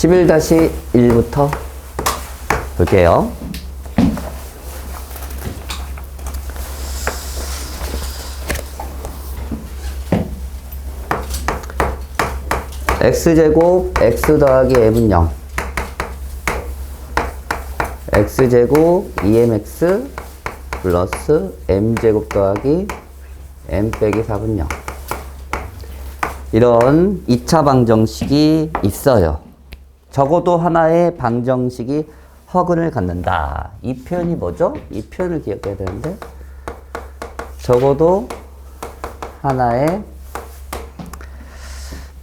11-1부터 볼게요. x제곱 x 더하기 m은 0. x제곱 2mx 플러스 m제곱 더하기 m 빼기 4분 0. 이런 2차 방정식이 있어요. 적어도 하나의 방정식이 허근을 갖는다. 이 표현이 뭐죠? 이 표현을 기억해야 되는데, 적어도 하나의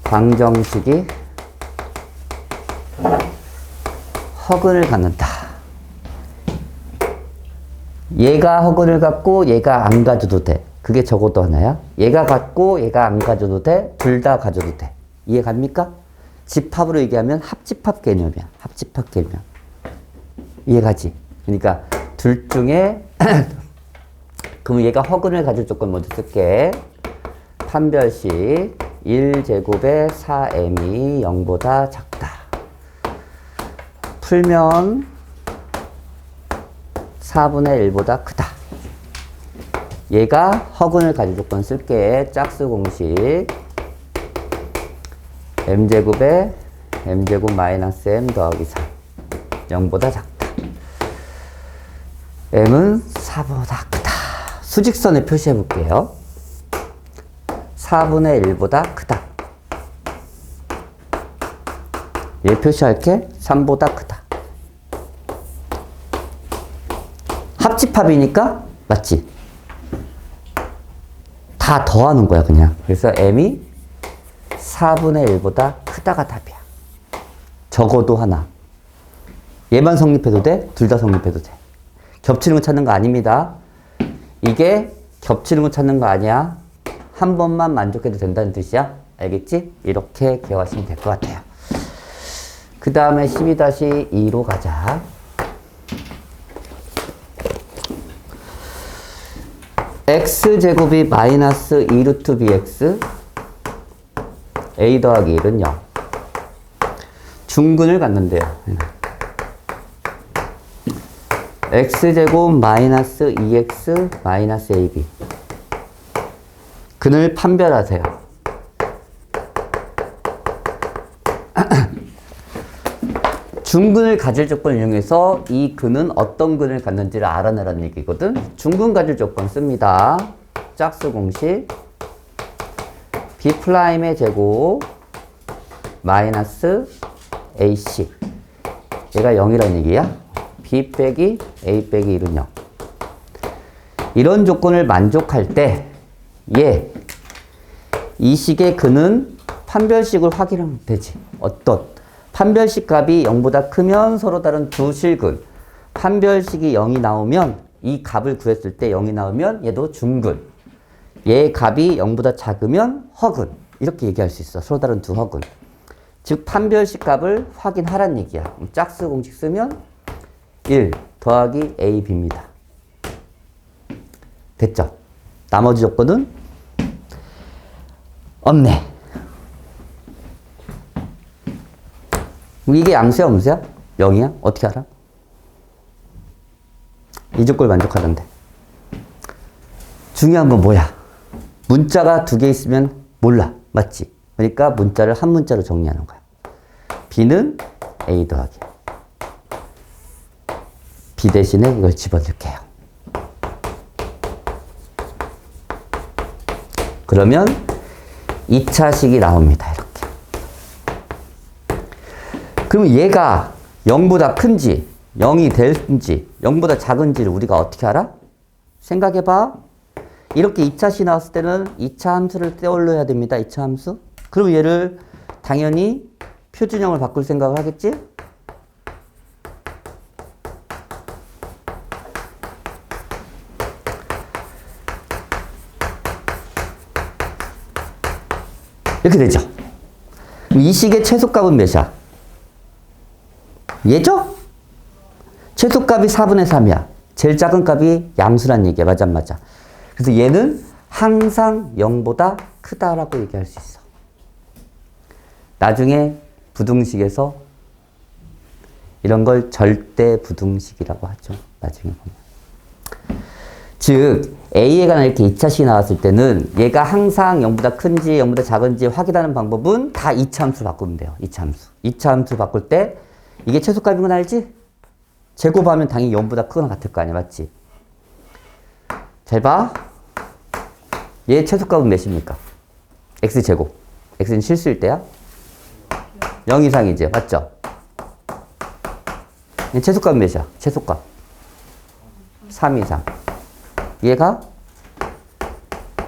방정식이 허근을 갖는다. 얘가 허근을 갖고 얘가 안 가져도 돼. 그게 적어도 하나야. 얘가 갖고 얘가 안 가져도 돼. 둘 다 가져도 돼. 이해 갑니까? 집합으로 얘기하면 합집합 개념이야. 합집합 개념. 이해가지? 그러니까 둘 중에 그럼 얘가 허근을 가질 조건 먼저 쓸게. 판별식 1제곱의 4m이 0보다 작다. 풀면 4분의 1보다 크다. 얘가 허근을 가질 조건 쓸게. 짝수 공식 m제곱에 m제곱 마이너스 m 더하기 4 0보다 작다. m은 4보다 크다. 수직선에 표시해 볼게요. 4분의 1보다 크다. 얘 표시할게. 3보다 크다. 합집합이니까 맞지? 다 더하는 거야 그냥. 그래서 m이 4분의 1보다 크다가 답이야. 적어도 하나. 얘만 성립해도 돼? 둘 다 성립해도 돼. 겹치는 거 찾는 거 아닙니다. 이게 겹치는 거 찾는 거 아니야. 한 번만 만족해도 된다는 뜻이야. 알겠지? 이렇게 기억하시면 될 것 같아요. 그 다음에 12-2로 가자. x제곱이 마이너스 2루트 bx a 더하기 1은 0. 중근을 갖는데요. x제곱 마이너스 2x 마이너스 ab. 근을 판별하세요. 중근을 가질 조건을 이용해서 이 근은 어떤 근을 갖는지를 알아내라는 얘기거든. 중근 가질 조건 씁니다. 짝수 공식 B'의 제곱 마이너스 AC. 얘가 0이라는 얘기야. B 빼기 A 빼기 1은 0. 이런 조건을 만족할 때 이 식의 근은 판별식을 확인하면 되지. 어떤? 판별식 값이 0보다 크면 서로 다른 두 실근. 판별식이 0이 나오면 이 값을 구했을 때 0이 나오면 얘도 중근. 얘 값이 0보다 작으면 허근. 이렇게 얘기할 수 있어. 서로 다른 두 허근. 즉 판별식 값을 확인하란 얘기야. 짝수 공식 쓰면 1 더하기 AB입니다. 됐죠? 나머지 조건은 없네. 이게 양수야, 음수야? 0이야? 어떻게 알아? 이 조건을 만족하던데. 중요한 건 뭐야? 문자가 두 개 있으면 몰라. 맞지? 그러니까 문자를 한 문자로 정리하는 거야. B는 A 더하기. B 대신에 이걸 집어넣을게요. 그러면 2차식이 나옵니다. 이렇게. 그럼 얘가 0보다 큰지 0이 될지 0보다 작은지를 우리가 어떻게 알아? 생각해봐. 이렇게 2차식 나왔을 때는 2차 함수를 떠올려야 됩니다. 2차 함수. 그럼 얘를 당연히 표준형을 바꿀 생각을 하겠지? 이렇게 되죠. 이 식의 최소값은 몇이야? 얘죠? 최소값이 4분의 3이야. 제일 작은 값이 양수란 얘기야. 맞아, 맞아. 그래서 얘는 항상 0보다 크다라고 얘기할 수 있어. 나중에 부등식에서 이런 걸 절대 부등식이라고 하죠. 나중에 보면. 즉 A에 관한 이렇게 2차식이 나왔을 때는 얘가 항상 0보다 큰지 0보다 작은지 확인하는 방법은 다 2차 함수 바꾸면 돼요. 2차 함수. 2차 함수 바꿀 때 이게 최소값인 건 알지? 제곱하면 당연히 0보다 크거나 같을 거 아니야. 맞지? 잘 봐. 얘 최소값은 몇입니까? x제곱. x는 실수일 때야? 0 이상이지. 맞죠? 얘 최소값은 몇이야? 최소값. 3 이상. 얘가?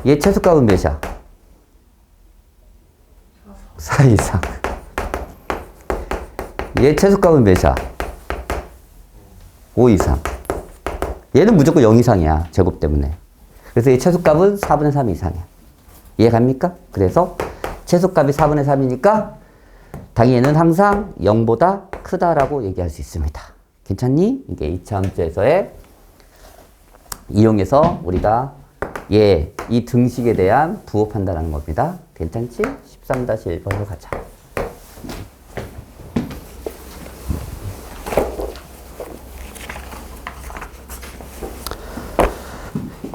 얘 최소값은 몇이야? 4 이상. 얘 최소값은 몇이야? 5 이상. 얘는 무조건 0 이상이야. 제곱 때문에. 그래서 얘 최소값은 4분의 3 이상이야. 이해 갑니까? 그래서 최소값이 4분의 3이니까 당연히 얘는 항상 0보다 크다라고 얘기할 수 있습니다. 괜찮니? 이게 2차 함수에서의 이용해서 우리가 이 등식에 대한 부호 판단하는 겁니다. 괜찮지? 13-1번으로 가자.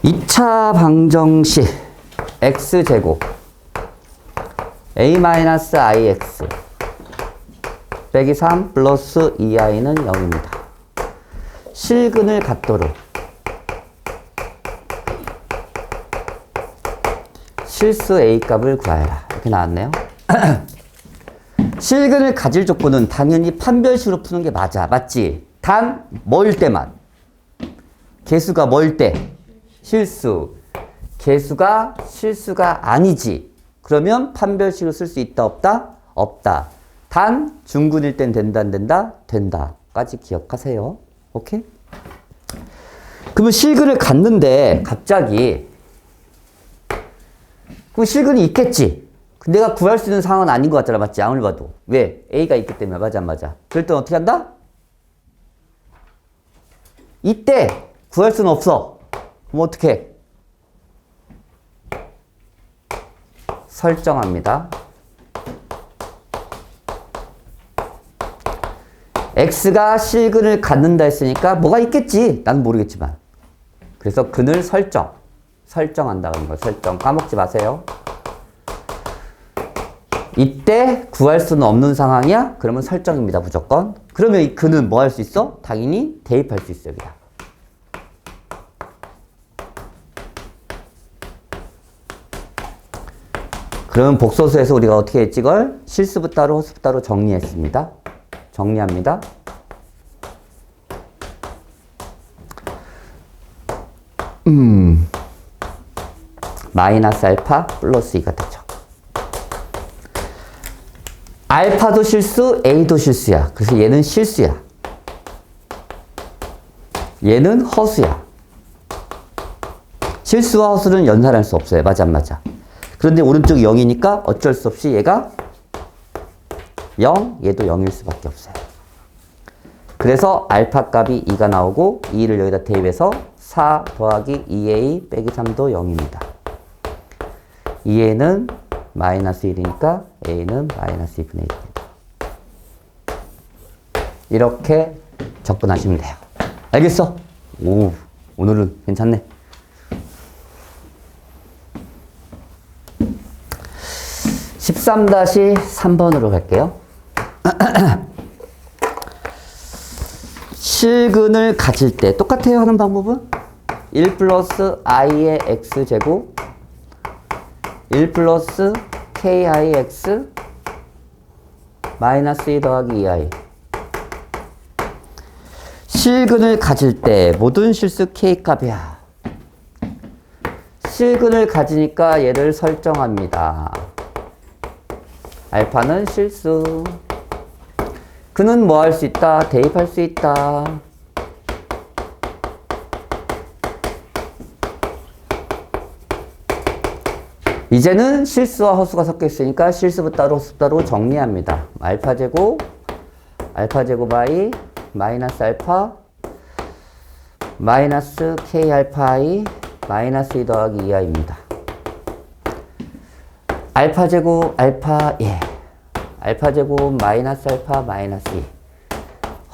(2차) 방정식 x제곱 a-ix 빼기 3 플러스 2i는 0입니다. 실근을 갖도록 실수 a 값을 구하여라. 이렇게 나왔네요. 실근을 가질 조건은 당연히 판별식으로 푸는 게 맞아. 맞지? 단 뭐일 때만. 개수가 뭐일 때? 실수. 개수가 실수가 아니지. 그러면 판별식으로 쓸 수 있다 없다? 없다. 단 중근일 땐 된다 안 된다? 된다. 까지 기억하세요. 오케이? 그러면 실근을 갖는데 갑자기 그럼 실근이 있겠지. 내가 구할 수 있는 상황은 아닌 것 같잖아. 맞지? 아무리 봐도. 왜? A가 있기 때문에. 맞아 안 맞아? 그럴 땐 어떻게 한다? 이때 구할 수는 없어. 그럼 어떻게 해? 설정합니다. X가 실근을 갖는다 했으니까 뭐가 있겠지. 난 모르겠지만. 그래서 근을 설정한다는 걸 설정. 까먹지 마세요. 이때 구할 수는 없는 상황이야? 그러면 설정입니다. 무조건. 그러면 이 근은 뭐 할 수 있어? 당연히 대입할 수 있어요. 그냥. 그러면 복소수에서 우리가 어떻게 했지? 이걸 실수부 따로 호수부 따로 정리했습니다. 정리합니다. 마이너스 알파 플러스 2가 되죠. 알파도 실수, A도 실수야. 그래서 얘는 실수야. 얘는 허수야. 실수와 허수는 연산할 수 없어요. 맞아 안 맞아? 그런데 오른쪽이 0이니까 어쩔 수 없이 얘가 0, 얘도 0일 수밖에 없어요. 그래서 알파 값이 2가 나오고 2를 여기다 대입해서 4 더하기 2a 빼기 3도 0입니다. 2a는 마이너스 1이니까 a는 마이너스 2분의 1입니다. 이렇게 접근하시면 돼요. 알겠어? 오, 오늘은 괜찮네. (13-3번으로) 갈게요. 실근을 가질 때 똑같아요. 하는 방법은 1 플러스 i의 x제곱 1 플러스 kix 마이너스 2 더하기 2i. 실근을 가질 때 모든 실수 k값이야. 실근을 가지니까 얘를 설정합니다. 알파는 실수. 그는 뭐 할 수 있다? 대입할 수 있다. 이제는 실수와 허수가 섞여 있으니까 실수부 따로 허수 따로 정리합니다. 알파 제곱 i 마이너스 알파 마이너스 k 알파 i 마이너스 2 더하기 2i입니다. 알파 제곱 알파 알파 제곱 마이너스 알파 마이너스 2.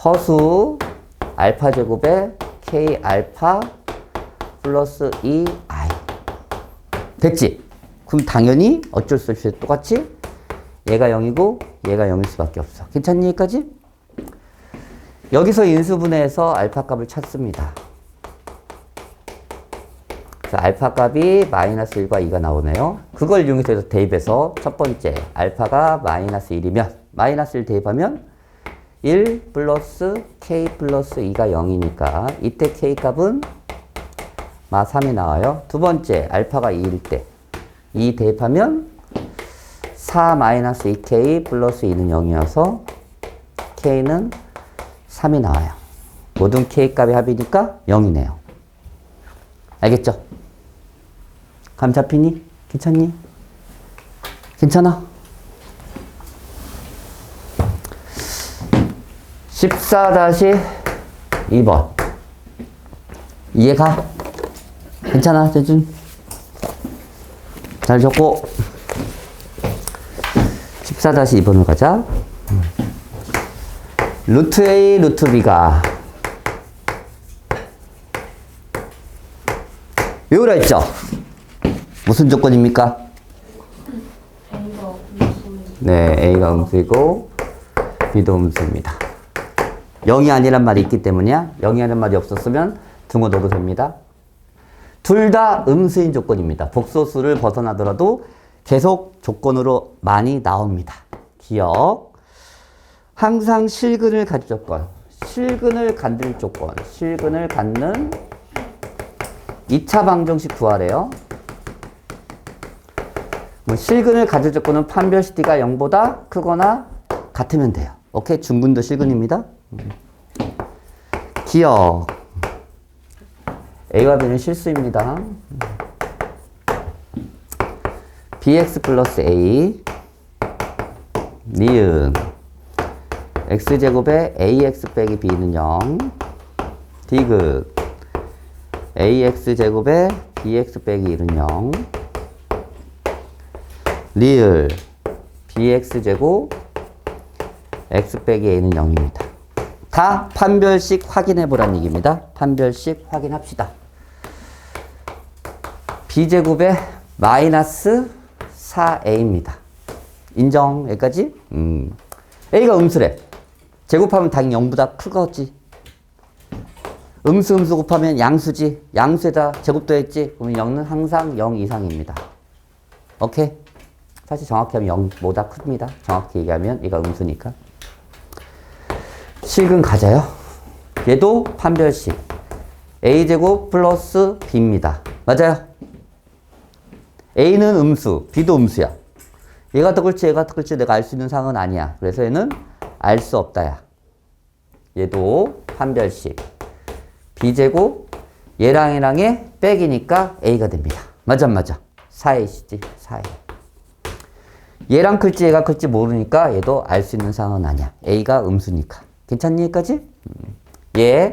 허수 알파 제곱에 k 알파 플러스 2i. 됐지? 그럼 당연히 어쩔 수 없이 똑같이 얘가 0이고 얘가 0일 수밖에 없어. 괜찮니 여기까지? 여기서 인수분해해서 알파 값을 찾습니다. 그래서 알파 값이 마이너스 1과 2가 나오네요. 그걸 이용해서 대입해서 첫 번째 알파가 마이너스 1이면 마이너스 1 대입하면 1 플러스 k 플러스 2가 0이니까 이때 k 값은 3이 나와요. 두 번째 알파가 2일 때 2 대입하면 4 마이너스 2k 플러스 2는 0이어서 k는 3이 나와요. 모든 k 값의 합이니까 0이네요. 알겠죠? 감 잡히니? 괜찮니? 괜찮아? 14-2번 이해가? 괜찮아 재준? 잘 적고 14-2번으로 가자. 루트 A, 루트 B가 외우라 했죠? 무슨 조건입니까? 네, A가 음수이고 B도 음수입니다. 0이 아니란 말이 있기 때문이야. 0이 아니란 말이 없었으면 등호 넣어도 됩니다. 둘 다 음수인 조건입니다. 복소수를 벗어나더라도 계속 조건으로 많이 나옵니다. 기억. 항상 실근을 가질 조건. 실근을 갖는 조건. 실근을 갖는 2차 방정식 구하래요. 실근을 가질 조건은 판별식 D가 0보다 크거나 같으면 돼요. 오케이? 중근도 실근입니다. 기억. A와 B는 실수입니다. bx 플러스 a 니은 x제곱에 ax 빼기 b는 0 디귿 ax제곱에 bx 빼기 1은 0 리을 bx제곱 x 빼기 a는 0입니다. 다 판별식 확인해 보라는 얘기입니다. 판별식 확인합시다. b제곱에 마이너스 4a입니다. 인정? 여기까지? a가 음수래. 제곱하면 당연히 0보다 크겠지. 음수 곱하면 양수지. 양수에다 제곱도 했지. 그러면 0는 항상 0 이상입니다. 오케이? 사실 정확히 하면 0보다 큽니다. 정확히 얘기하면 얘가 음수니까. 실근 가자요. 얘도 판별식. a제곱 플러스 b입니다. 맞아요? a는 음수, b도 음수야. 얘가 더 클지 얘가 더 클지 내가 알 수 있는 상황은 아니야. 그래서 얘는 알 수 없다야. 얘도 판별식. b제곱 얘랑 얘랑의 빼기니까 a가 됩니다. 맞아 맞아. 4a시지 4a. 얘랑 클지 얘가 클지 모르니까 얘도 알 수 있는 상황은 아니야. a가 음수니까. 괜찮니 여기까지? 얘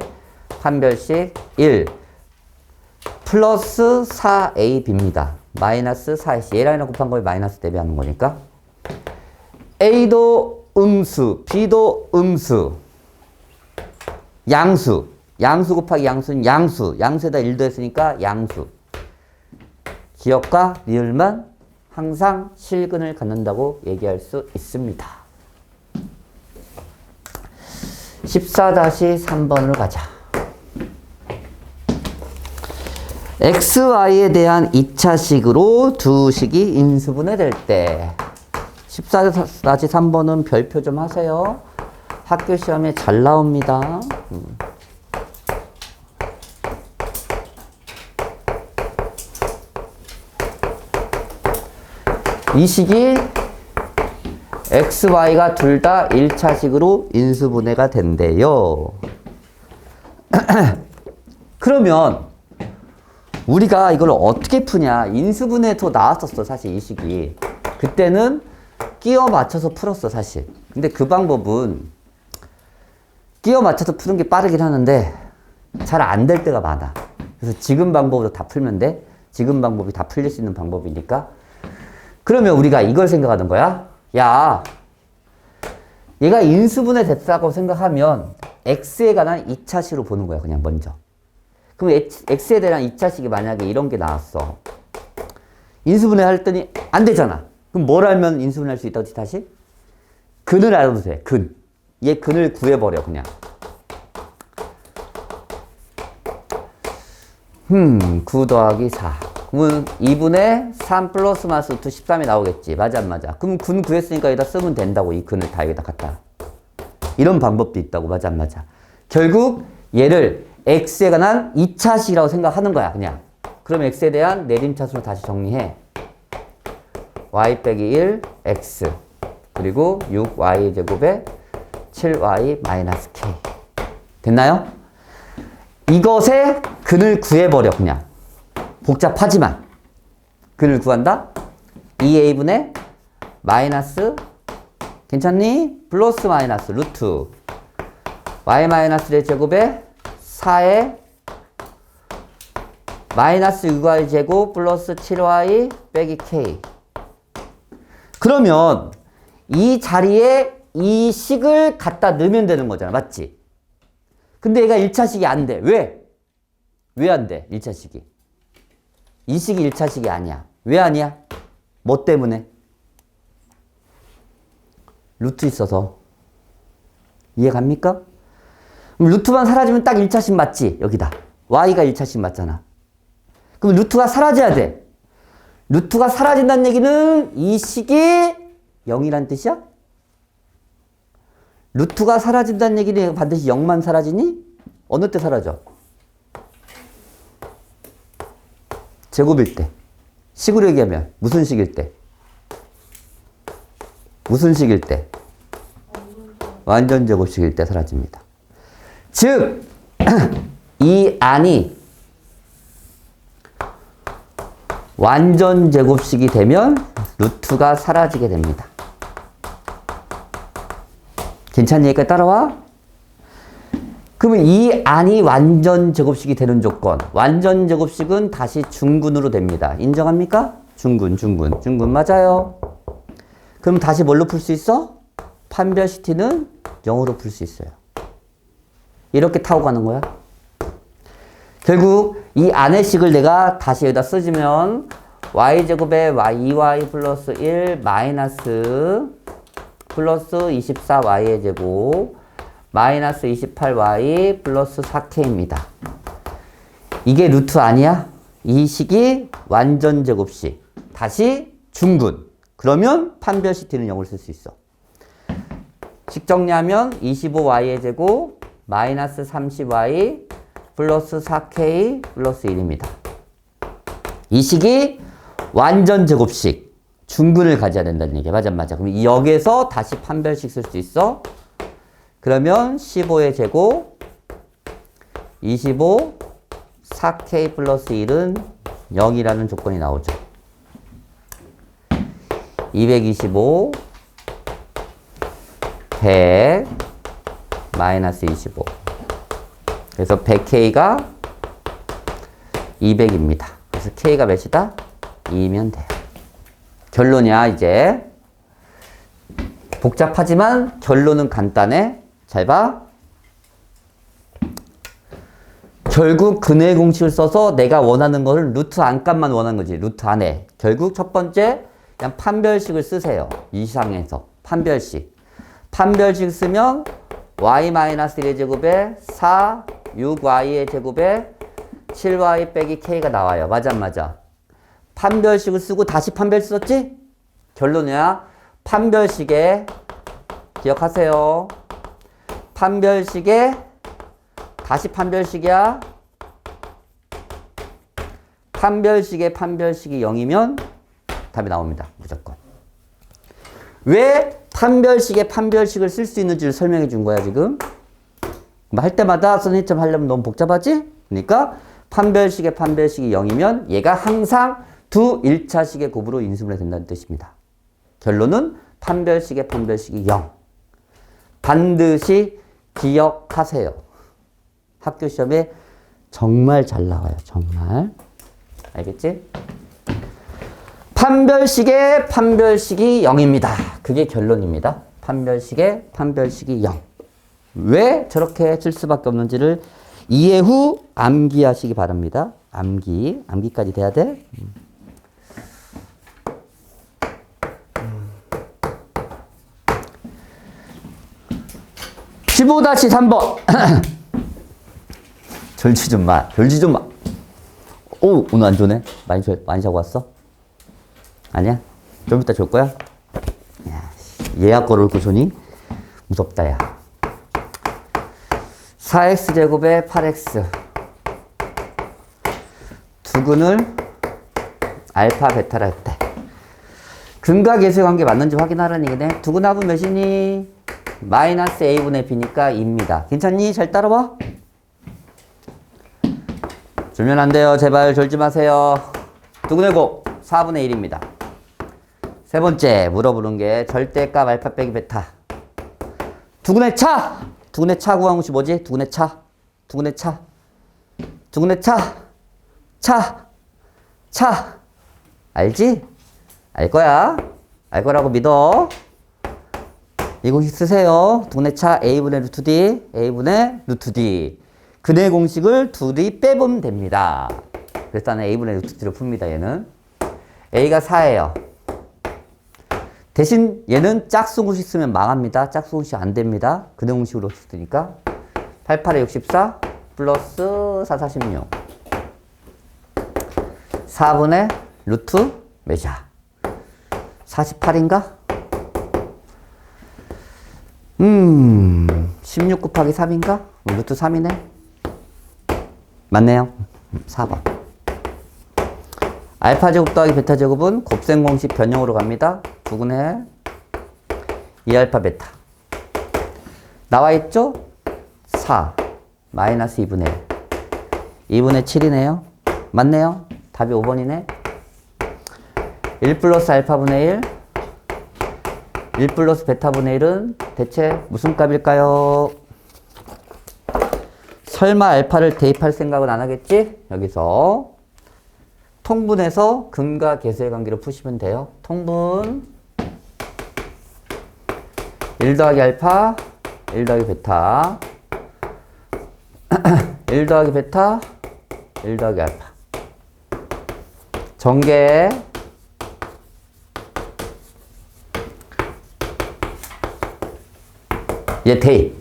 판별식 1 플러스 4ab입니다. 마이너스 4ac. 얘랑 얘랑 곱한 거에 마이너스 대비하는 거니까. a도 음수, b도 음수. 양수. 양수 곱하기 양수는 양수. 양수에다 1도 했으니까 양수. 기억과 리을만 항상 실근을 갖는다고 얘기할 수 있습니다. 14-3번으로 가자. XY에 대한 2차식으로 두 식이 인수분해될 때 14-3번은 별표 좀 하세요. 학교 시험에 잘 나옵니다. 이 식이 XY가 둘 다 1차식으로 인수분해가 된대요. 그러면 우리가 이걸 어떻게 푸냐. 인수분해도 나왔었어 사실 이 식이. 그때는 끼워 맞춰서 풀었어 사실. 근데 그 방법은 끼워 맞춰서 푸는 게 빠르긴 하는데 잘 안 될 때가 많아. 그래서 지금 방법으로 다 풀면 돼. 지금 방법이 다 풀릴 수 있는 방법이니까. 그러면 우리가 이걸 생각하는 거야. 야, 얘가 인수분해 됐다고 생각하면 x에 관한 2차식으로 보는 거야, 그냥 먼저. 그럼 x에 대한 2차식이 만약에 이런 게 나왔어. 인수분해 할 때니 안 되잖아. 그럼 뭘 알면 인수분해 할 수 있다고 다시? 근을 알아도 돼, 근. 얘 근을 구해버려, 그냥. 9 더하기 4. 그러면 2분의 3 플러스 마이너스 루트 13이 나오겠지. 맞아, 안 맞아? 그럼 근 구했으니까 여기다 쓰면 된다고. 이 근을 다 여기다 갖다. 이런 방법도 있다고. 맞아, 안 맞아? 결국 얘를 x에 관한 2차식이라고 생각하는 거야, 그냥. 그럼 x에 대한 내림차순을 다시 정리해. y 빼기 1, x. 그리고 6y 제곱에 7y 마이너스 k. 됐나요? 이것의 근을 구해버려, 그냥. 복잡하지만. 근을 구한다? 2a분의 마이너스, 괜찮니? 플러스 마이너스 루트 y 마이너스 제곱에 4에 마이너스 6y 제곱 플러스 7y 빼기 k. 그러면 이 자리에 이 식을 갖다 넣으면 되는 거잖아. 맞지? 근데 얘가 1차식이 안 돼. 왜? 왜 안 돼? 1차식이. 이 식이 1차식이 아니야. 왜 아니야? 뭐 때문에? 루트 있어서. 이해 갑니까? 그럼 루트만 사라지면 딱 1차식 맞지? 여기다. y가 1차식 맞잖아. 그럼 루트가 사라져야 돼. 루트가 사라진다는 얘기는 이 식이 0이란 뜻이야? 루트가 사라진다는 얘기는 반드시 0만 사라지니? 어느 때 사라져? 제곱일 때. 식으로 얘기하면 무슨 식일 때? 무슨 식일 때? 완전 제곱식일 때 사라집니다. 즉, 이 안이 완전 제곱식이 되면 루트가 사라지게 됩니다. 괜찮으니까 따라와? 그러면 이 안이 완전 제곱식이 되는 조건. 완전 제곱식은 다시 중근으로 됩니다. 인정합니까? 중근 맞아요. 그럼 다시 뭘로 풀 수 있어? 판별식 t는 0으로 풀 수 있어요. 이렇게 타고 가는 거야. 결국 이 안의 식을 내가 다시 여기다 쓰지면 y제곱에 2y 플러스 1 마이너스 플러스 24y의 제곱 마이너스 28y 플러스 4k입니다. 이게 루트 아니야? 이 식이 완전 제곱식. 다시 중근. 그러면 판별식 t는 0을 쓸 수 있어. 식 정리하면 25y의 제곱 마이너스 30y 플러스 4k 플러스 1입니다. 이 식이 완전 제곱식. 중근을 가져야 된다는 얘기야. 맞아, 맞아. 그럼 여기에서 다시 판별식 쓸 수 있어. 그러면 15의 제곱 25 4k 플러스 1은 0이라는 조건이 나오죠. 225 100 마이너스 25. 그래서 100k가 200입니다. 그래서 k가 몇이다? 2면 돼요. 결론이야, 이제. 복잡하지만 결론은 간단해. 잘 봐. 결국 근의 공식을 써서 내가 원하는 거를 루트 안값만 원하는 거지. 루트 안에. 결국 첫 번째 그냥 판별식을 쓰세요. 이 상에서. 판별식. 판별식 쓰면 y-1의 제곱에 4, 6y의 제곱에 7y 빼기 k가 나와요. 맞아, 맞아. 판별식을 쓰고 다시 판별식 썼지? 결론이야. 판별식에 기억하세요. 판별식에 다시 판별식이야. 판별식에 판별식이 0이면 답이 나옵니다. 무조건. 왜 판별식에 판별식을 쓸 수 있는지를 설명해 준 거야, 지금. 할 때마다 선생님처럼 하려면 너무 복잡하지? 그러니까 판별식에 판별식이 0이면 얘가 항상 두 1차식의 곱으로 인수분해 된다는 뜻입니다. 결론은 판별식의 판별식이 0. 반드시 기억하세요. 학교 시험에 정말 잘 나와요. 정말. 알겠지? 판별식의 판별식이 0입니다. 그게 결론입니다. 판별식의 판별식이 0. 왜 저렇게 칠 수밖에 없는지를 이해 후 암기하시기 바랍니다. 암기까지 돼야 돼. 15-3번. 졸지 좀 마. 오, 오늘 안 좋네. 많이 자고 왔어? 아니야? 좀 이따 졸 거야? 야, 예약 거를 그 존이 무섭다, 야. 4x제곱에 8x. 두근을 알파, 베타라 했대. 근과 계수의 관계 맞는지 확인하라는 얘기네. 두근합은 몇이니? 마이너스 a분의 b니까 2입니다. 괜찮니? 잘 따라와. 졸면 안 돼요. 제발 졸지 마세요. 두근의 곱 4분의 1입니다. 세 번째 물어보는 게 절대값 알파 빼기 베타. 두근의 차! 두근의 차 구한 것이 뭐지? 두근의 차. 알지? 알 거야. 알 거라고 믿어. 이 공식 쓰세요. 두근의 차 a분의 루트 d. 근의 공식을 둘이 빼보면 됩니다. 그래서 나는 a분의 루트 d를 풉니다. 얘는 a가 4예요. 대신 얘는 짝수 공식 쓰면 망합니다. 짝수 공식 안 됩니다. 근의 공식으로 쓰니까 88에 64 플러스 4, 46 4분의 루트 몇이야? 48인가? 16 곱하기 3인가? 루트 3이네? 맞네요. 4번. 알파 제곱 더하기 베타 제곱은 곱셈 공식 변형으로 갑니다. 두근해 2알파 베타. 나와 있죠? 4 마이너스 2분의 1. 2분의 7이네요. 맞네요. 답이 5번이네. 1 플러스 알파분의 1. 1 플러스 베타분의 1은 대체 무슨 값일까요? 설마 알파를 대입할 생각은 안 하겠지? 여기서 통분해서 근과 계수의 관계를 푸시면 돼요. 통분 1 더하기 알파 1 더하기 베타 1 더하기 베타 1 더하기 알파 전개 얘 대입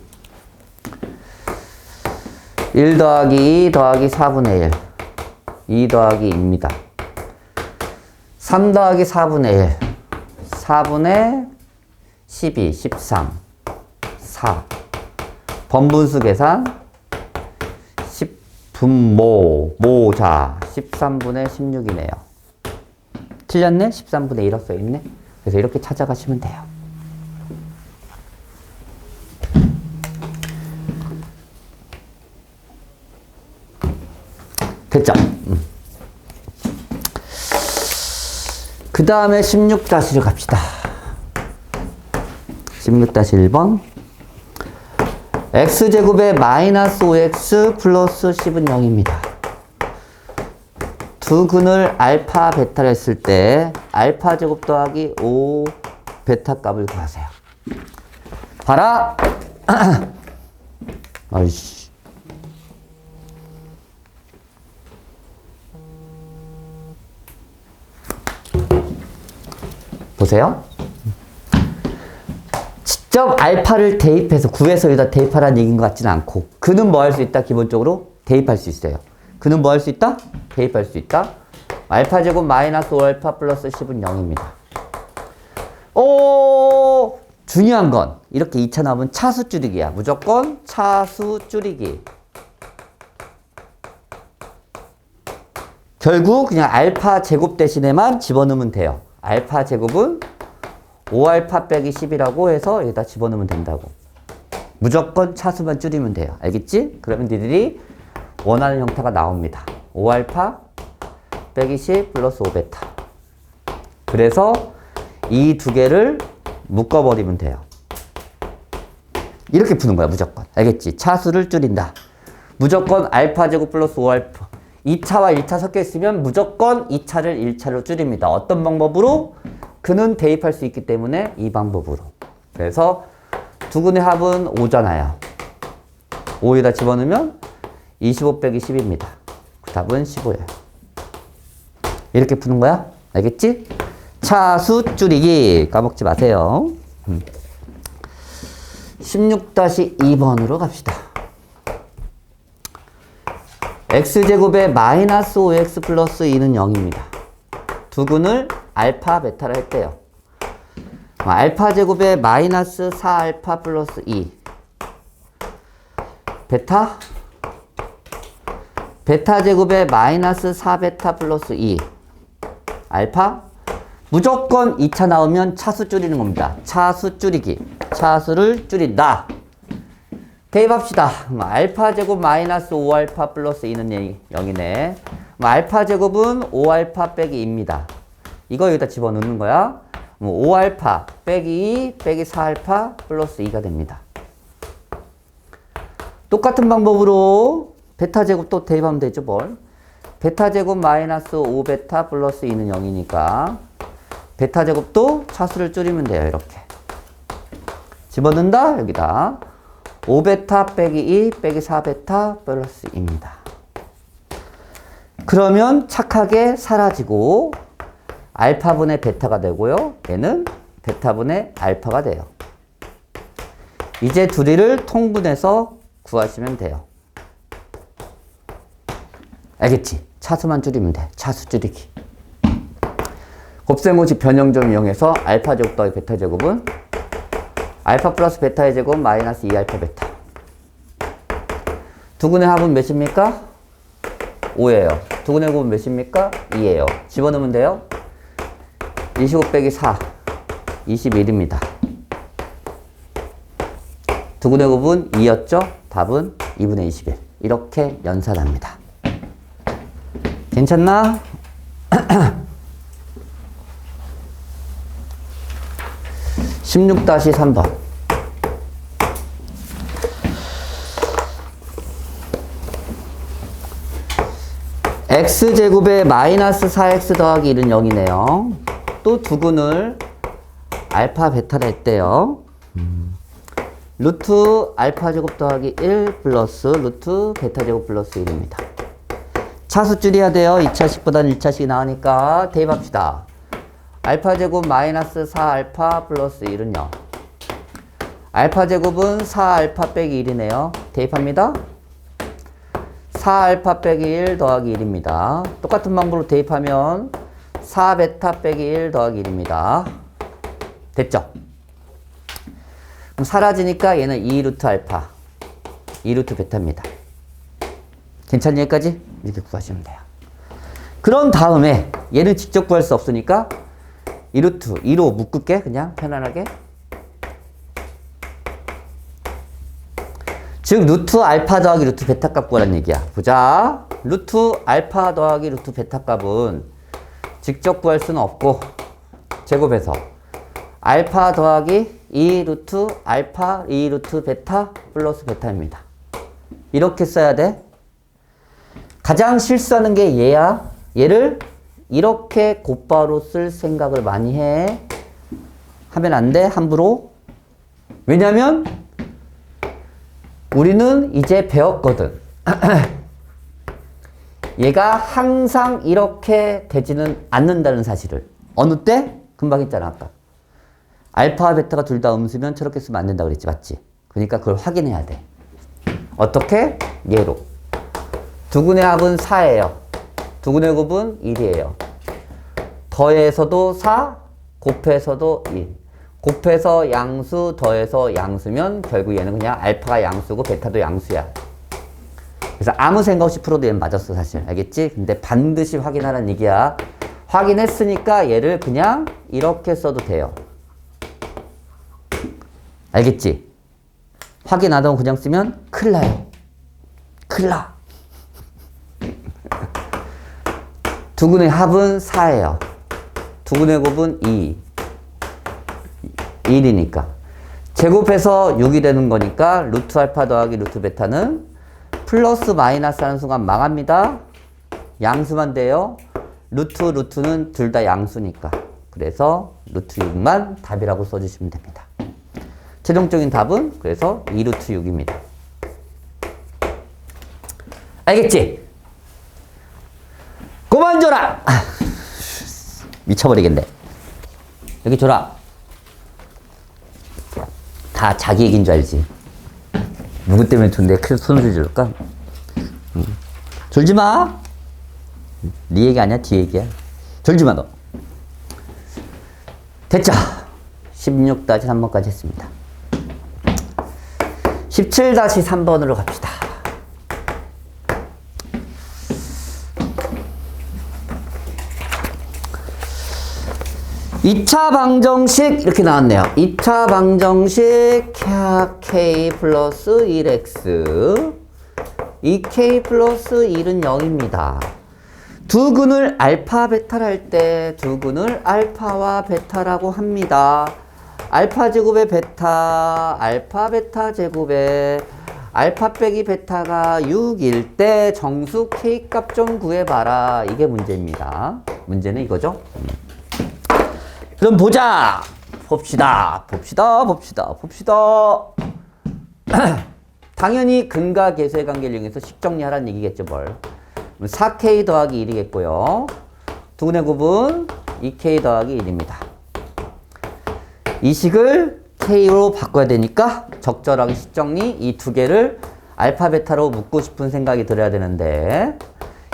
1 더하기 2 더하기 4분의 1 2 더하기 2입니다. 3 더하기 4분의 1 4분의 12 13 4 번분수 계산 10분모 모자 13분의 16이네요. 틀렸네? 13분의 1 써있네. 그래서 이렇게 찾아가시면 돼요. 됐죠? 그 다음에 16-1 갑시다. 16-1번. x제곱에 마이너스 5x 플러스 10은 0입니다. 두 근을 알파, 베타를 했을 때 알파 제곱 더하기 5 베타 값을 구하세요. 봐라! 아이씨. 보세요. 직접 알파를 대입해서 구해서 여기다 대입하라는 얘기인 것 같지는 않고 그는 뭐 할 수 있다? 기본적으로 대입할 수 있어요. 그는 뭐 할 수 있다? 대입할 수 있다. 알파 제곱 마이너스 5알파 플러스 10은 0입니다. 오, 중요한 건 이렇게 2차 나오면 차수 줄이기야. 무조건 차수 줄이기. 결국 그냥 알파 제곱 대신에만 집어넣으면 돼요. 알파 제곱은 5알파 빼기 10이라고 해서 여기다 집어넣으면 된다고. 무조건 차수만 줄이면 돼요. 알겠지? 그러면 니들이 원하는 형태가 나옵니다. 5알파 빼기 10 플러스 5베타. 그래서 이 두 개를 묶어버리면 돼요. 이렇게 푸는 거야, 무조건. 알겠지? 차수를 줄인다. 무조건 알파 제곱 플러스 5알파. 2차와 1차 섞여 있으면 무조건 2차를 1차로 줄입니다. 어떤 방법으로? 그는 대입할 수 있기 때문에 이 방법으로. 그래서 두 근의 합은 5잖아요. 5에다 집어넣으면 25 빼기 10입니다. 그 답은 15예요. 이렇게 푸는 거야. 알겠지? 차수 줄이기 까먹지 마세요. 16-2번으로 갑시다. x제곱에 마이너스 5x 플러스 2는 0입니다. 두근을 알파, 베타를 했대요. 알파 제곱에 마이너스 4알파 플러스 2. 베타 제곱에 마이너스 4베타 플러스 2. 알파. 무조건 2차 나오면 차수 줄이는 겁니다. 차수 줄이기. 차수를 줄인다. 대입합시다. 알파 제곱 마이너스 5알파 플러스 2는 0이네. 알파 제곱은 5알파 빼기 2입니다. 이거 여기다 집어넣는 거야. 5알파 빼기 2 빼기 4알파 플러스 2가 됩니다. 똑같은 방법으로 베타 제곱 또 대입하면 되죠, 뭘. 베타 제곱 마이너스 5베타 플러스 2는 0이니까 베타 제곱도 차수를 줄이면 돼요. 이렇게 집어넣는다. 여기다 5베타 빼기 2 빼기 4베타 플러스 2입니다. 그러면 착하게 사라지고 알파분의 베타가 되고요. 얘는 베타분의 알파가 돼요. 이제 둘이를 통분해서 구하시면 돼요. 알겠지? 차수만 줄이면 돼. 차수 줄이기. 곱셈공식 변형점 이용해서 알파 제곱 더하기 베타 제곱은 알파 플러스 베타의 제곱 마이너스 2알파 베타. 두근의 합은 몇입니까? 5예요. 두근의 곱은 몇입니까? 2예요. 집어넣으면 돼요. 25 빼기 4, 21입니다. 두근의 곱은 2였죠? 답은 2분의 21. 이렇게 연산합니다. 괜찮나? 16-3번. x제곱에 마이너스 4x 더하기 1은 0이네요. 또 두근을 알파 베타를 했대요. 루트 알파 제곱 더하기 1 플러스 루트 베타 제곱 플러스 1입니다. 차수 줄여야 돼요. 2차식보다는 1차식이 나으니까 대입합시다. 알파 제곱 마이너스 4알파 플러스 1은 0. 알파 제곱은 4알파 빼기 1이네요. 대입합니다. 4알파 빼기 1 더하기 1입니다. 똑같은 방법으로 대입하면 4베타 빼기 1 더하기 1입니다. 됐죠? 그럼 사라지니까 얘는 2루트 알파, 2루트 베타입니다. 괜찮니 여기까지? 이렇게 구하시면 돼요. 그런 다음에 얘는 직접 구할 수 없으니까 2루트, 2로 묶을게 그냥 편안하게. 즉 루트 알파 더하기 루트 베타 값 구하라는 얘기야. 보자. 루트 알파 더하기 루트 베타 값은 직접 구할 수는 없고 제곱해서 알파 더하기 2 루트 알파 2 루트 베타 플러스 베타입니다. 이렇게 써야 돼. 가장 실수하는 게 얘야. 얘를 이렇게 곧바로 쓸 생각을 많이 해. 하면 안 돼. 함부로. 왜냐면 우리는 이제 배웠거든. 얘가 항상 이렇게 되지는 않는다는 사실을. 어느 때? 금방 했잖아 아까. 알파와 베타가 둘 다 음수면 저렇게 쓰면 안 된다고 그랬지. 맞지? 그러니까 그걸 확인해야 돼. 어떻게? 얘로. 두근의 합은 4예요. 두근의 곱은 1이에요. 더해서도 4, 곱해서도 1. 곱해서 양수, 더해서 양수면 결국 얘는 그냥 알파가 양수고 베타도 양수야. 그래서 아무 생각 없이 풀어도 얘는 맞았어 사실. 알겠지? 근데 반드시 확인하라는 얘기야. 확인했으니까 얘를 그냥 이렇게 써도 돼요. 알겠지? 확인 안 하고 그냥 쓰면 큰일 나요. 큰일 나. 두근의 합은 4예요. 두근의 곱은 2. 1이니까. 제곱해서 6이 되는 거니까 루트 알파 더하기 루트 베타는 플러스 마이너스 하는 순간 망합니다. 양수만 돼요. 루트는 둘 다 양수니까. 그래서 루트 6만 답이라고 써주시면 됩니다. 최종적인 답은 그래서 2루트 6입니다. 알겠지? 그만 줘라! 미쳐버리겠네. 여기 줘라. 다 자기 얘기인 줄 알지? 누구 때문에 준대 손을 줄까? 졸지 마. 네 얘기 아니야, 뒤 얘기야. 졸지 마, 너. 됐죠? 16-3번까지 했습니다. 17-3번으로 갑시다. 2차 방정식 이렇게 나왔네요. 2차 방정식 k 플러스 1x 2k 플러스 1은 0입니다. 두 근을 알파 베타를 할 때 두 근을 알파와 베타라고 합니다. 알파 제곱의 베타, 알파 베타 제곱의 알파 빼기 베타가 6일 때 정수 k 값 좀 구해봐라. 이게 문제입니다. 문제는 이거죠. 그럼 보자. 봅시다. 당연히 근과 계수의 관계를 이용해서 식 정리하라는 얘기겠죠, 뭘. 4k 더하기 1이겠고요. 두근의 곱은 2k 더하기 1입니다. 이 식을 k로 바꿔야 되니까 적절하게 식 정리 이 두 개를 알파, 베타로 묶고 싶은 생각이 들어야 되는데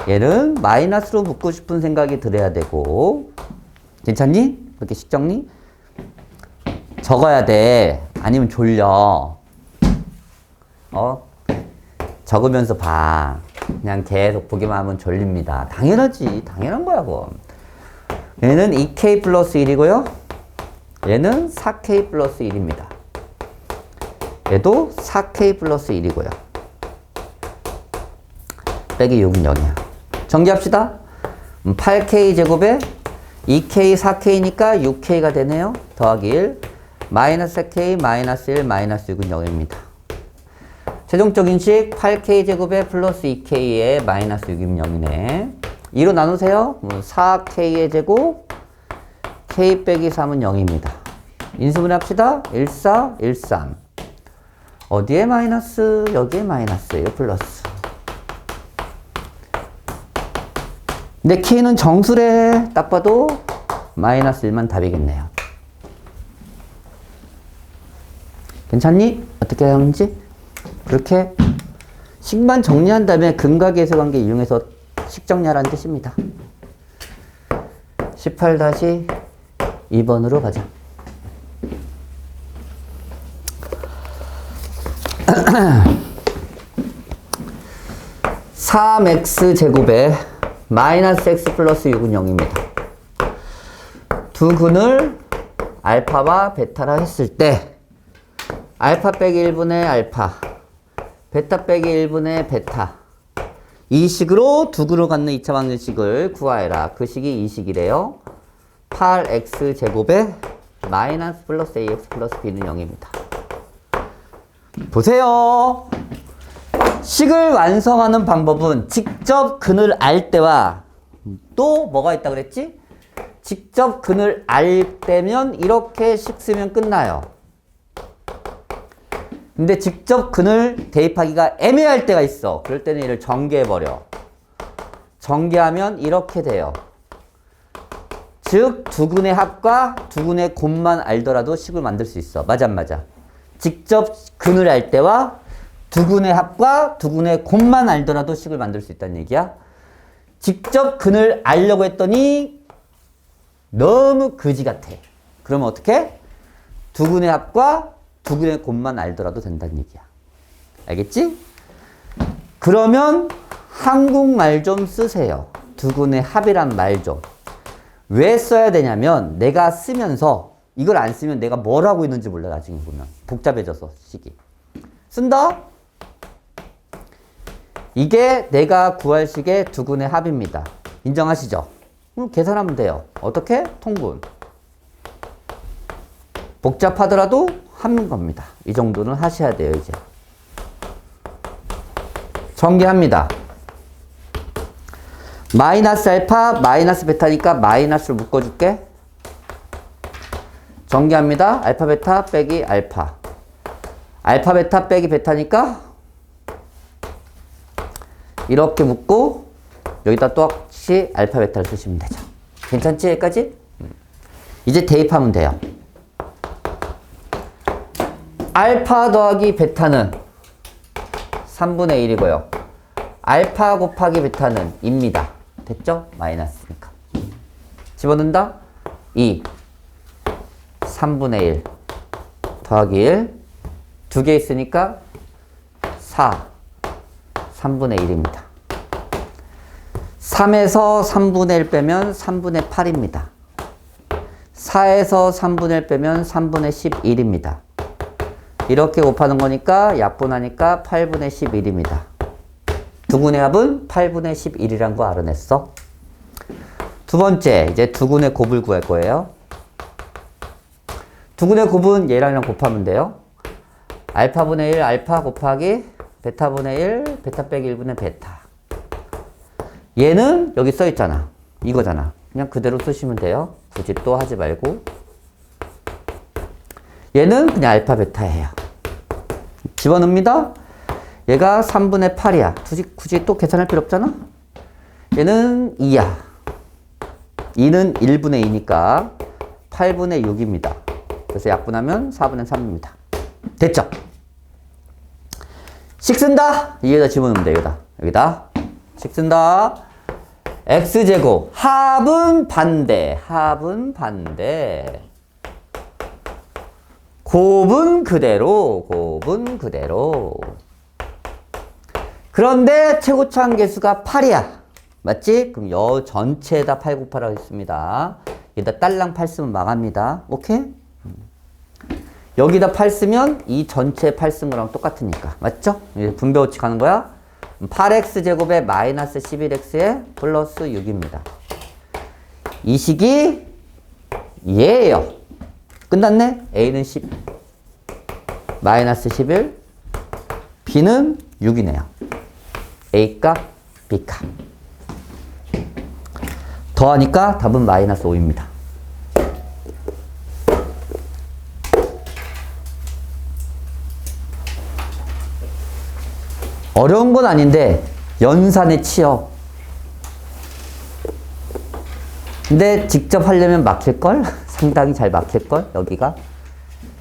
얘는 마이너스로 묶고 싶은 생각이 들어야 되고 괜찮니? 이렇게 식 정리? 적어야 돼. 아니면 졸려. 적으면서 봐. 그냥 계속 보기만 하면 졸립니다. 당연하지. 당연한 거야, 그건. 얘는 2k 플러스 1이고요. 얘는 4k 플러스 1입니다. 얘도 4k 플러스 1이고요. 빼기 6은 0이야. 정리합시다. 8k 제곱에 2k, 4k니까 6k가 되네요. 더하기 1. 마이너스 4k, 마이너스 1, 마이너스 6은 0입니다. 최종적인 식 8k 제곱에 플러스 2k에 마이너스 6이면 0이네. 2로 나누세요. 4k의 제곱 k 빼기 3은 0입니다. 인수분해 합시다. 1, 4, 1, 3. 어디에 마이너스? 여기에 마이너스예요. 플러스. 근데 k는 정수래. 딱 봐도 마이너스 1만 답이겠네요. 괜찮니? 어떻게 하는지? 그렇게 식만 정리한 다음에 근과 계수 관계 이용해서 식 정리하라는 뜻입니다. 18-2번으로 가자. 3x 제곱에 마이너스 x 플러스 6은 0입니다. 두 근을 알파와 베타라 했을 때 알파 빼기 1분의 알파 베타 빼기 1분의 베타 이 식으로 두 근을 갖는 2차 방정식을 구하여라. 그 식이 이 식이래요. 8x 제곱에 마이너스 플러스 ax 플러스 b는 0입니다. 보세요. 식을 완성하는 방법은 직접 근을 알 때와 또 뭐가 있다 그랬지? 직접 근을 알 때면 이렇게 식 쓰면 끝나요. 근데 직접 근을 대입하기가 애매할 때가 있어. 그럴 때는 얘를 전개해버려. 전개하면 이렇게 돼요. 즉, 두 근의 합과 두 근의 곱만 알더라도 식을 만들 수 있어. 맞아, 안 맞아? 직접 근을 알 때와 두 근의 합과 두 근의 곱만 알더라도 식을 만들 수 있다는 얘기야. 직접 근을 알려고 했더니 너무 거지 같아. 그러면 어떻게? 두 근의 합과 두 근의 곱만 알더라도 된다는 얘기야. 알겠지? 그러면 한국말 좀 쓰세요. 두 근의 합이란 말 좀. 왜 써야 되냐면 내가 쓰면서 이걸 안 쓰면 내가 뭘 하고 있는지 몰라. 나중에 보면 복잡해져서 식이. 쓴다? 이게 내가 구할 식의 두 근의 합입니다. 인정하시죠? 그럼 계산하면 돼요. 어떻게? 통분. 복잡하더라도 하는 겁니다. 이 정도는 하셔야 돼요, 이제. 전개합니다. 마이너스 알파, 마이너스 베타니까 마이너스로 묶어줄게. 전개합니다. 알파, 베타 빼기 알파. 알파, 베타 빼기 베타니까 이렇게 묶고 여기다 똑같이 알파 베타를 쓰시면 되죠. 괜찮지? 여기까지? 이제 대입하면 돼요. 알파 더하기 베타는 3분의 1이고요. 알파 곱하기 베타는 2입니다. 됐죠? 마이너스니까. 집어넣는다? 2. 3분의 1 더하기 1. 두 개 있으니까 4. 3분의 1입니다. 3에서 3분의 1 빼면 3분의 8입니다. 4에서 3분의 1 빼면 3분의 11입니다. 이렇게 곱하는 거니까 약분하니까 8분의 11입니다. 두근의 합은 8분의 11이란 거 알아냈어. 두 번째, 이제 두근의 곱을 구할 거예요. 두근의 곱은 얘랑 곱하면 돼요. 알파분의 1, 알파 곱하기 베타분의 1, 베타 빼기 1분의 베타. 얘는 여기 써있잖아. 이거잖아. 그냥 그대로 쓰시면 돼요. 굳이 또 하지 말고. 얘는 그냥 알파 베타예요. 집어넣습니다. 얘가 3분의 8이야. 굳이 또 계산할 필요 없잖아. 얘는 2야. 2는 1분의 2니까 8분의 6입니다. 그래서 약분하면 4분의 3입니다. 됐죠? 식 쓴다. 여기다 집어넣으면 돼. 여기다 식 쓴다. x제곱 합은 반대. 곱은 그대로. 그런데 최고차항 계수가 8이야. 맞지? 그럼 여 전체에다 8 곱하라고 했습니다. 여기다 딸랑 8 쓰면 망합니다. 오케이? 여기다 8 쓰면 이 전체 8 쓴 거랑 똑같으니까. 맞죠? 분배 법칙 하는 거야. 8x제곱에 마이너스 11x에 플러스 6입니다. 이 식이 얘예요. 끝났네? a는 10, 마이너스 11, b는 6이네요. a값, b값. 더하니까 답은 마이너스 5입니다. 어려운 건 아닌데 연산에 치여. 근데 직접 하려면 막힐걸? 상당히 잘 막힐걸? 여기가.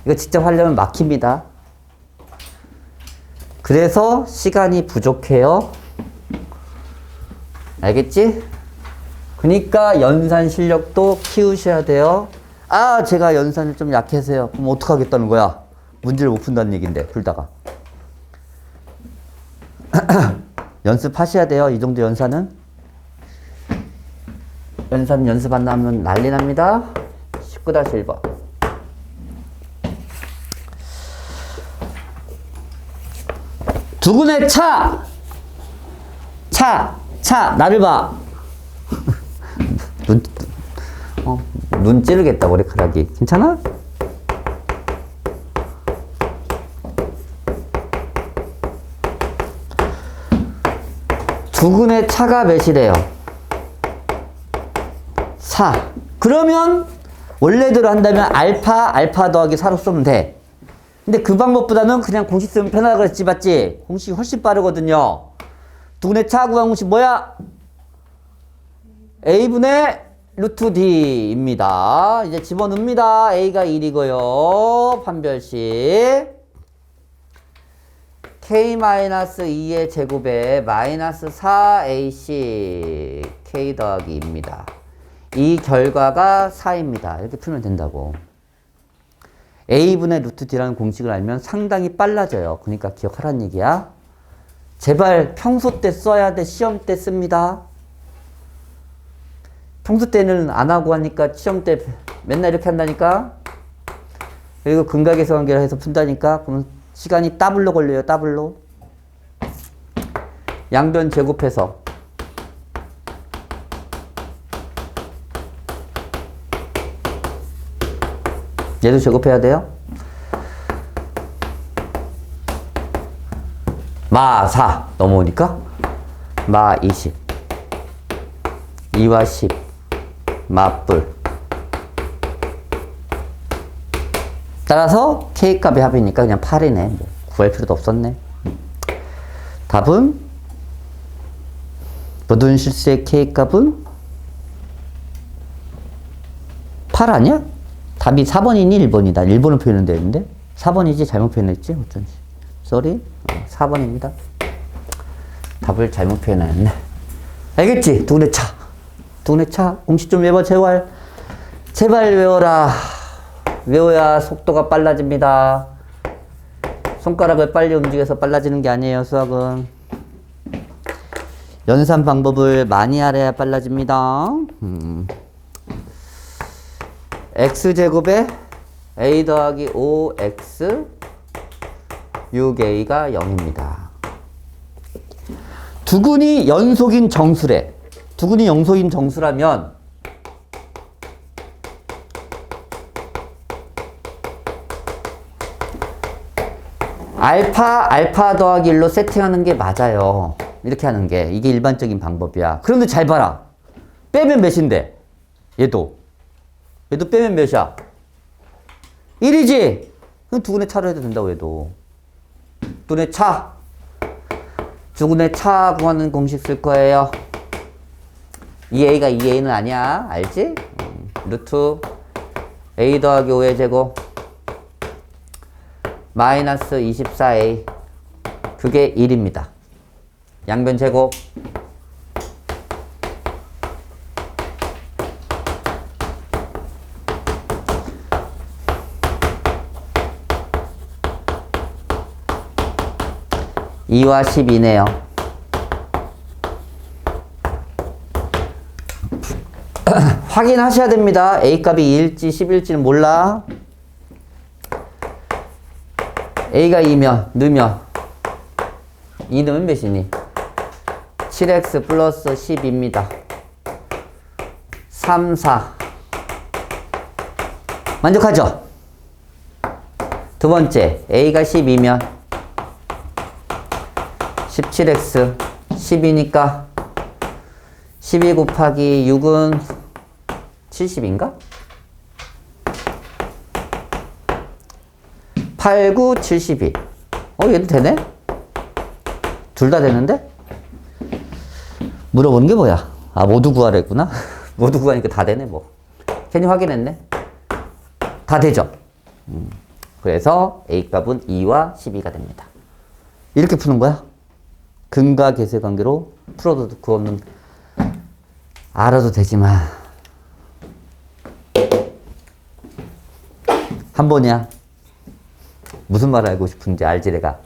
이거 직접 하려면 막힙니다. 그래서 시간이 부족해요. 알겠지? 그러니까 연산 실력도 키우셔야 돼요. 아, 제가 연산을 좀 약해서요. 그럼 어떡하겠다는 거야? 문제를 못 푼다는 얘기인데, 풀다가. 연습하셔야 돼요. 이 정도 연산은. 연산 연습 안 나오면 난리 납니다. 19-1번. 두근의 차! 나를 봐. 눈 찌르겠다, 머리카락이. 괜찮아? 두근의 차가 몇이래요? 4. 그러면 원래대로 한다면 알파 더하기 4로 쓰면 돼. 근데 그 방법보다는 그냥 공식 쓰면 편하다 그랬지, 맞지? 공식이 훨씬 빠르거든요. 두근의 차 구한 공식 뭐야? a분의 루트 d입니다. 이제 집어넣습니다. a가 1이고요. 판별식. k-2의 제곱에 마이너스 4ac k 더하기 2입니다. 이 결과가 4입니다. 이렇게 풀면 된다고. a분의 루트 d라는 공식을 알면 상당히 빨라져요. 그러니까 기억하라는 얘기야. 제발 평소 때 써야 돼. 시험 때 씁니다. 평소 때는 안 하고 하니까 시험 때 맨날 이렇게 한다니까. 그리고 근각에서 관계를 해서 푼다니까. 그러면 시간이 더블로 걸려요. 더블로. 양변 제곱해서 얘도 제곱해야 돼요. 마 4 넘어오니까 마 20 2와 10 마뿔. 따라서 K값의 합이니까 그냥 8이네. 뭐 구할 필요도 없었네. 답은 모든 실수의 K값은 8 아니야? 답이 4번이니 1번이다. 1번을 표현은 되는데 4번이지 잘못 표현했지? 어쩐지. 쏘리? 4번입니다. 답을 잘못 표현했네. 알겠지? 두근의 차. 두근의 차. 공식 좀 외워 제발. 제발 외워라. 외워야 속도가 빨라집니다. 손가락을 빨리 움직여서 빨라지는 게 아니에요, 수학은. 연산 방법을 많이 알아야 빨라집니다. x제곱에 a 더하기 5x 6a가 0입니다. 두근이 연속인 정수래. 두근이 연속인 정수라면 알파 더하기 1로 세팅하는 게 맞아요. 이렇게 하는 게 이게 일반적인 방법이야. 그런데 잘 봐라. 빼면 몇인데? 얘도 빼면 몇이야? 1이지? 그럼 두근의 차로 해도 된다고 해도. 두근의 차. 두근의 차 구하는 공식 쓸 거예요. 2a가 2a는 아니야. 알지? 루트 a 더하기 5의 제곱 마이너스 24a 그게 1입니다. 양변 제곱 (2와 12네요) 확인하셔야 됩니다. a값이 2일지 10일지는 몰라. a가 2면 넣으면 2 넣으면 몇이니? 7x 플러스 10입니다. 3, 4 만족하죠? 두 번째 a가 12면 17x 10이니까 12 곱하기 6은 70인가? 8, 9, 72. 얘도 되네? 둘 다 되는데? 물어보는 게 뭐야? 모두 구하라 했구나? 모두 구하니까 다 되네, 뭐. 괜히 확인했네? 다 되죠? 그래서 A값은 2와 12가 됩니다. 이렇게 푸는 거야? 근과 계수의 관계로 풀어도 그거는 알아도 되지만 한 번이야. 무슨 말 알고 싶은지 알지 내가.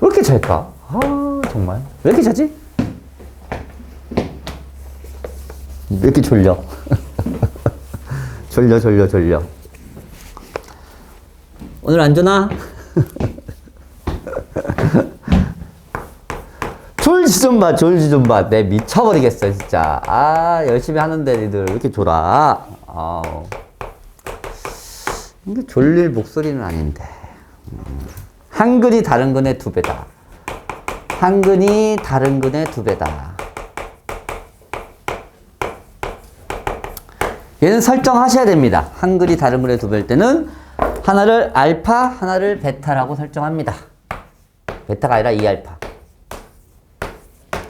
왜 이렇게 잘까? 정말 왜 이렇게 잘지? 왜 이렇게 졸려? 졸려. 오늘 안 주나? 졸지 좀 봐. 내 미쳐버리겠어, 진짜. 열심히 하는데, 니들. 왜 이렇게 졸아? 이게 졸릴 목소리는 아닌데. 한근이 다른 근의 2배다. 한근이 다른 근의 2배다. 얘는 설정하셔야 됩니다. 한근이 다른 근의 2배일 때는 하나를 알파, 하나를 베타라고 설정합니다. 베타가 아니라 2알파.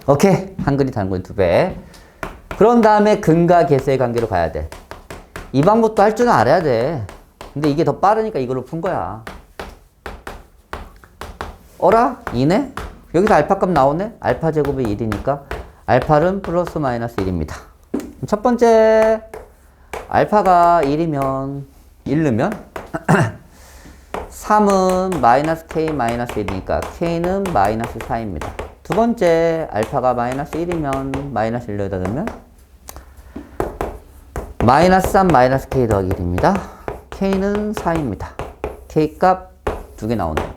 오케이. 한근이 다른 근의 2배. 그런 다음에 근과 계수의 관계로 가야 돼. 이 방법도 할 줄은 알아야 돼. 근데 이게 더 빠르니까 이걸로 푼 거야. 어라? 2네? 여기서 알파 값 나오네? 알파 제곱이 1이니까 알파는 플러스 마이너스 1입니다. 첫 번째 알파가 1이면 1 넣으면 3은 마이너스 k 마이너스 1이니까 k는 마이너스 4입니다. 두 번째 알파가 마이너스 1이면 마이너스 1 여기다 넣으면 마이너스 3 마이너스 k 더하기 1입니다. k는 4입니다. k 값 2개 나오네요.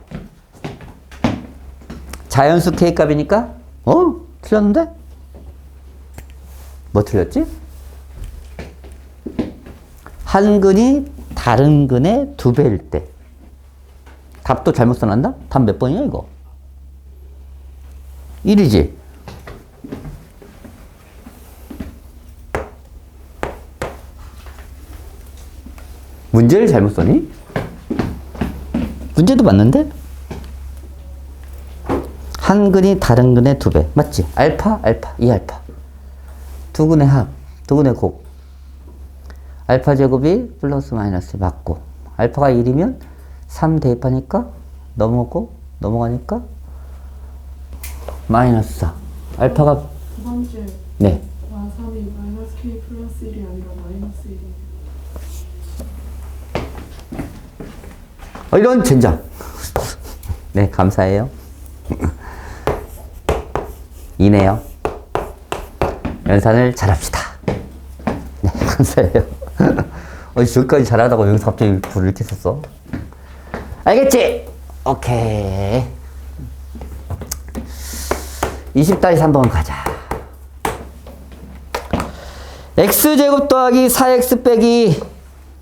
자연수 k 값이니까 틀렸는데? 뭐 틀렸지? 한 근이 다른 근의 2배일 때. 답도 잘못 써놨나? 답 몇 번이야 이거? 1이지? 문제를 잘못 썼니? 문제도 맞는데? 한 근이 다른 근의 2배. 맞지? 알파, 알파, 이 알파. 두 근의 합, 두 근의 곱. 알파 제곱이 플러스 마이너스 맞고. 알파가 1이면 3 대입하니까 넘어가니까 마이너스 4. 알파가 두 번째 네. 3이 마이너스 k 플러스 1이 아니라 마이너스 1이에요. 이런 젠장. 네, 감사해요. 이네요. 연산을 잘합시다. 네, 감사해요. 저기까지 잘하다가 여기서 갑자기 불을 이렇게 썼어. 알겠지? 오케이. 20-3번 가자. x제곱 더하기 4x 빼기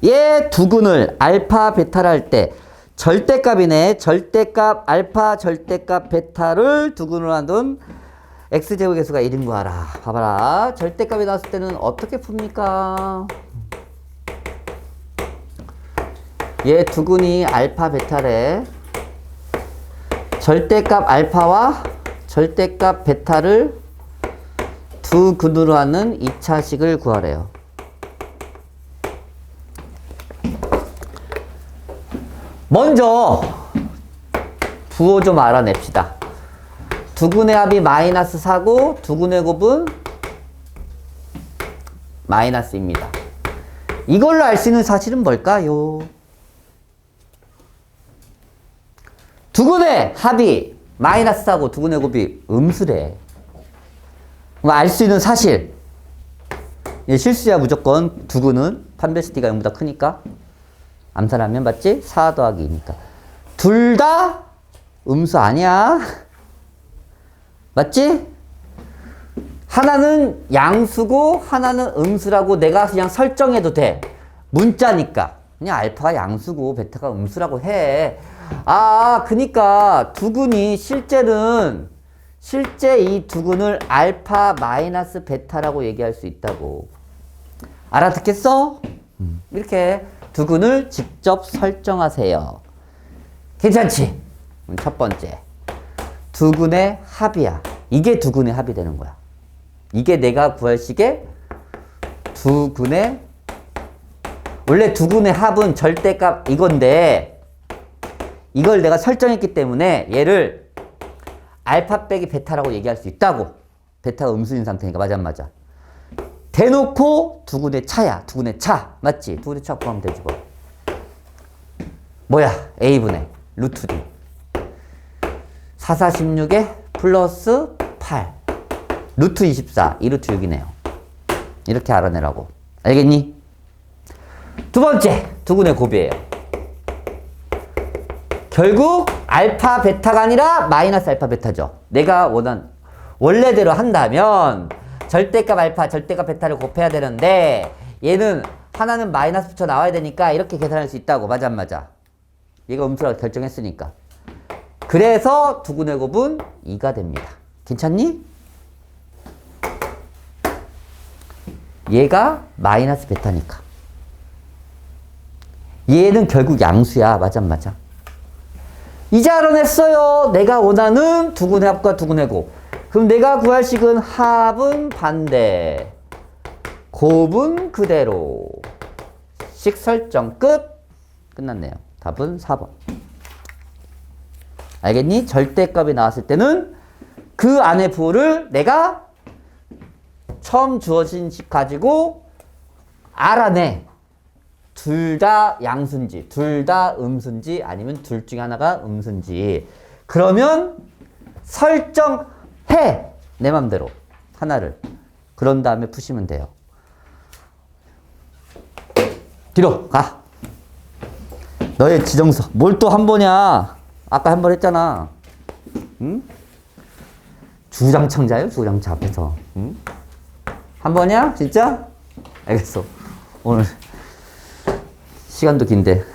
얘 두 근을 알파 베타를 할 때 절대값이네. 절대값 알파 절대값 베타를 두 근으로 한돈 x제곱 개수가 1인 거 알아. 봐봐라. 절대값이 나왔을 때는 어떻게 풉니까? 얘 두 근이 알파 베타래. 절대값 알파와 절대값 베타를 두 근으로 하는 2차식을 구하래요. 먼저 부호 좀 알아냅시다. 두 근의 합이 마이너스 4고 두 근의 곱은 마이너스입니다. 이걸로 알 수 있는 사실은 뭘까요? 두 근의 합이 마이너스 4고 두 근의 곱이 음수래. 알 수 있는 사실. 실수야 무조건 두 근은 판별식 D가 0보다 크니까. 암산하면 맞지? 4 더하기 2니까. 둘 다 음수 아니야. 맞지? 하나는 양수고 하나는 음수라고 내가 그냥 설정해도 돼. 문자니까. 그냥 알파가 양수고 베타가 음수라고 해. 그니까 두 근이 실제 이 두 근을 알파 마이너스 베타라고 얘기할 수 있다고. 알아듣겠어? 이렇게 두 근을 직접 설정하세요. 괜찮지? 첫 번째. 두 근의 합이야. 이게 두 근의 합이 되는 거야. 이게 내가 구할 식의 두 근의, 원래 두 근의 합은 절대값 이건데, 이걸 내가 설정했기 때문에 얘를 알파 빼기 베타라고 얘기할 수 있다고. 베타가 음수인 상태니까. 맞아, 안 맞아? 대놓고 두 근의 차야. 두 근의 차. 맞지? 두 근의 차 구하면 되지 뭐. 뭐야? A분의 루트 D. 4, 4, 16에 플러스 8. 루트 24. 2루트 6이네요. 이렇게 알아내라고. 알겠니? 두 번째. 두 근의 곱이에요. 결국 알파 베타가 아니라 마이너스 알파 베타죠. 내가 원한 원래대로 한다면 절대값 알파 절대값 베타를 곱해야 되는데 얘는 하나는 마이너스 붙여 나와야 되니까 이렇게 계산할 수 있다고. 맞아 안 맞아? 얘가 음수라고 결정했으니까. 그래서 두 근의 곱은 2가 됩니다. 괜찮니? 얘가 마이너스 베타니까. 얘는 결국 양수야. 맞아 안 맞아? 이제 알아냈어요. 내가 원하는 두 근의 합과 두 근의 곱. 그럼 내가 구할 식은 합은 반대, 곱은 그대로. 식 설정 끝. 끝났네요. 답은 4번. 알겠니? 절대값이 나왔을 때는 그 안의 부호를 내가 처음 주어진 식 가지고 알아내. 둘 다 양수인지, 둘 다 음수인지, 아니면 둘 중에 하나가 음수인지. 그러면 설정해. 내 맘대로. 하나를. 그런 다음에 푸시면 돼요. 뒤로 가. 너의 지정서. 뭘 또 한 번이야. 아까 한 번 했잖아. 응? 주장창자예요, 주장창 앞에서. 응? 한 번이야? 진짜? 알겠어. 오늘 시간도 긴데.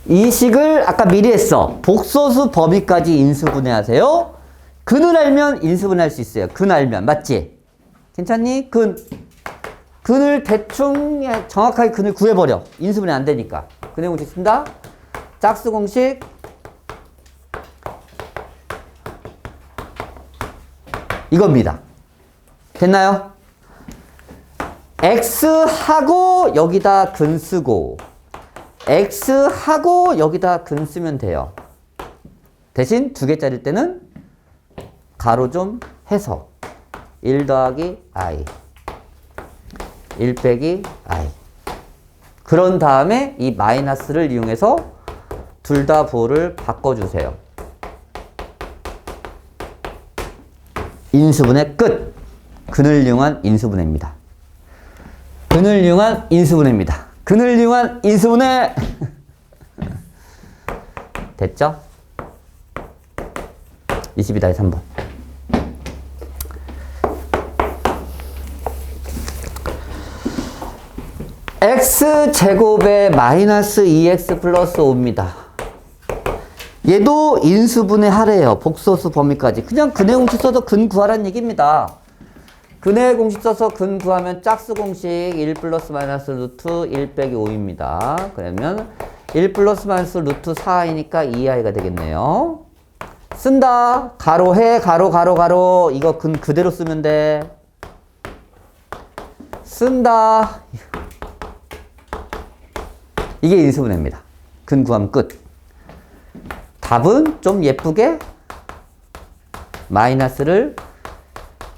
이 식을 아까 미리 했어. 복소수 범위까지 인수분해하세요. 근을 알면 인수분해할 수 있어요. 근 알면. 맞지? 괜찮니? 근. 근을 대충 정확하게 근을 구해버려. 인수분해 안 되니까. 근의 공식 쓴다. 짝수 공식. 이겁니다. 됐나요? X하고 여기다 근 쓰고 X하고 여기다 근 쓰면 돼요. 대신 두 개짜리일 때는 가로 좀 해서 1 더하기 I 1 빼기 I 그런 다음에 이 마이너스를 이용해서 둘 다 부호를 바꿔주세요. 인수분해 끝. 근을 이용한 인수분해입니다. 근을 이용한 인수분해입니다. 근을 이용한 인수분해. 됐죠? 22-3번. x제곱에 마이너스 2x 플러스 5입니다. 얘도 인수분해 하래요. 복소수 범위까지. 그냥 근의 공식 써서 근 구하라는 얘기입니다. 근의 공식 써서 근 구하면 짝수 공식 1 플러스 마이너스 루트 1 빼기 5입니다. 그러면 1 플러스 마이너스 루트 4i니까 2i가 되겠네요. 쓴다. 가로 해. 가로 가로 가로. 이거 근 그대로 쓰면 돼. 쓴다. 이게 인수분해입니다. 근 구하면 끝. 답은 좀 예쁘게 마이너스를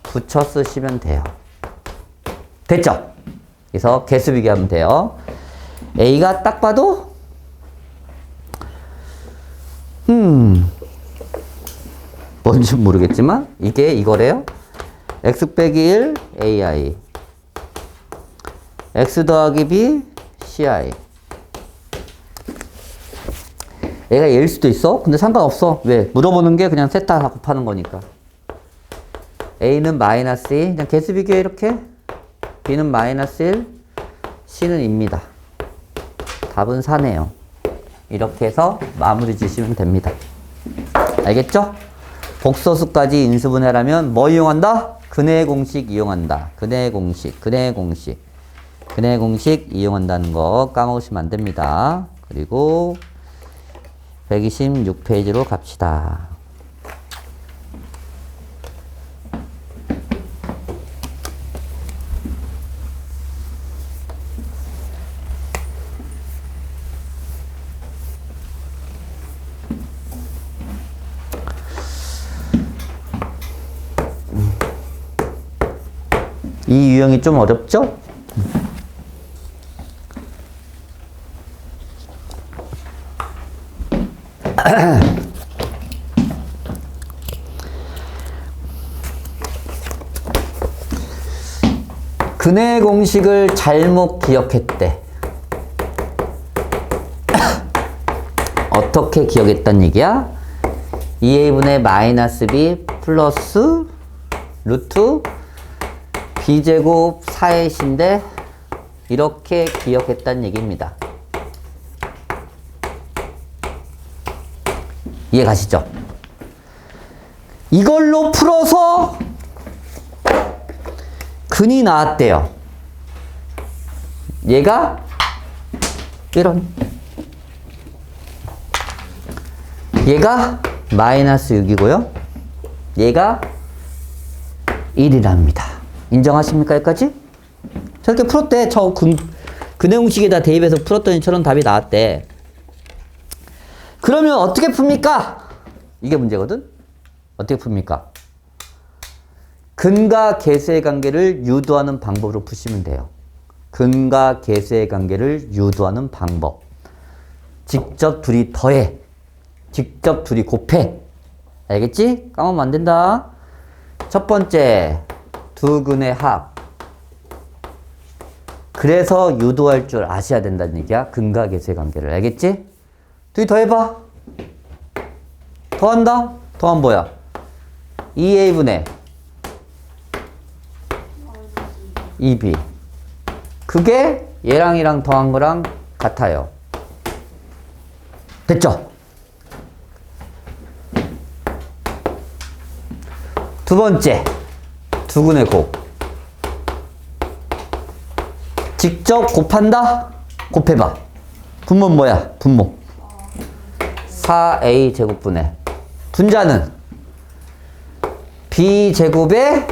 붙여 쓰시면 돼요. 됐죠? 그래서 개수 비교하면 돼요. A가 딱 봐도 뭔지 모르겠지만 이게 이거래요. x 빼기 1 AI x 더하기 b CI 얘가 얘일 수도 있어. 근데 상관없어. 왜? 물어보는 게 그냥 셋 다 곱하는 거니까. A는 마이너스 2. 그냥 개수 비교해 이렇게. B는 마이너스 1. C는 2입니다. 답은 4네요. 이렇게 해서 마무리 지시면 됩니다. 알겠죠? 복소수까지 인수분해라면 뭐 이용한다? 근의 공식 이용한다. 근의 공식, 근의 공식. 근의 공식 이용한다는 거 까먹으시면 안 됩니다. 그리고 126페이지로 갑시다. 이 유형이 좀 어렵죠? 근의 공식을 잘못 기억했대. 어떻게 기억했단 얘기야? 2a분의 마이너스 b 플러스 루트 b제곱 4ac인데 이렇게 기억했단 얘기입니다. 이해 가시죠? 이걸로 풀어서 근이 나왔대요. 얘가 이런 얘가 마이너스 6이고요. 얘가 1이랍니다. 인정하십니까? 여기까지? 저렇게 풀었대. 저 근의 공식에다 대입해서 풀었더니 저런 답이 나왔대. 그러면 어떻게 풉니까? 이게 문제거든? 어떻게 풉니까? 근과 계수의 관계를 유도하는 방법으로 푸시면 돼요. 근과 계수의 관계를 유도하는 방법. 직접 둘이 더해. 직접 둘이 곱해. 알겠지? 까먹으면 안 된다. 첫 번째, 두 근의 합. 그래서 유도할 줄 아셔야 된다는 얘기야. 근과 계수의 관계를. 알겠지? 둘이 더해봐. 더한다? 더하면 뭐야? 2a분의 2b. 그게 얘랑 얘랑 더한 거랑 같아요. 됐죠? 두 번째, 두근의 곱. 직접 곱한다? 곱해봐. 분모는 뭐야? 분모. 4a 제곱분의 분자는 b제곱의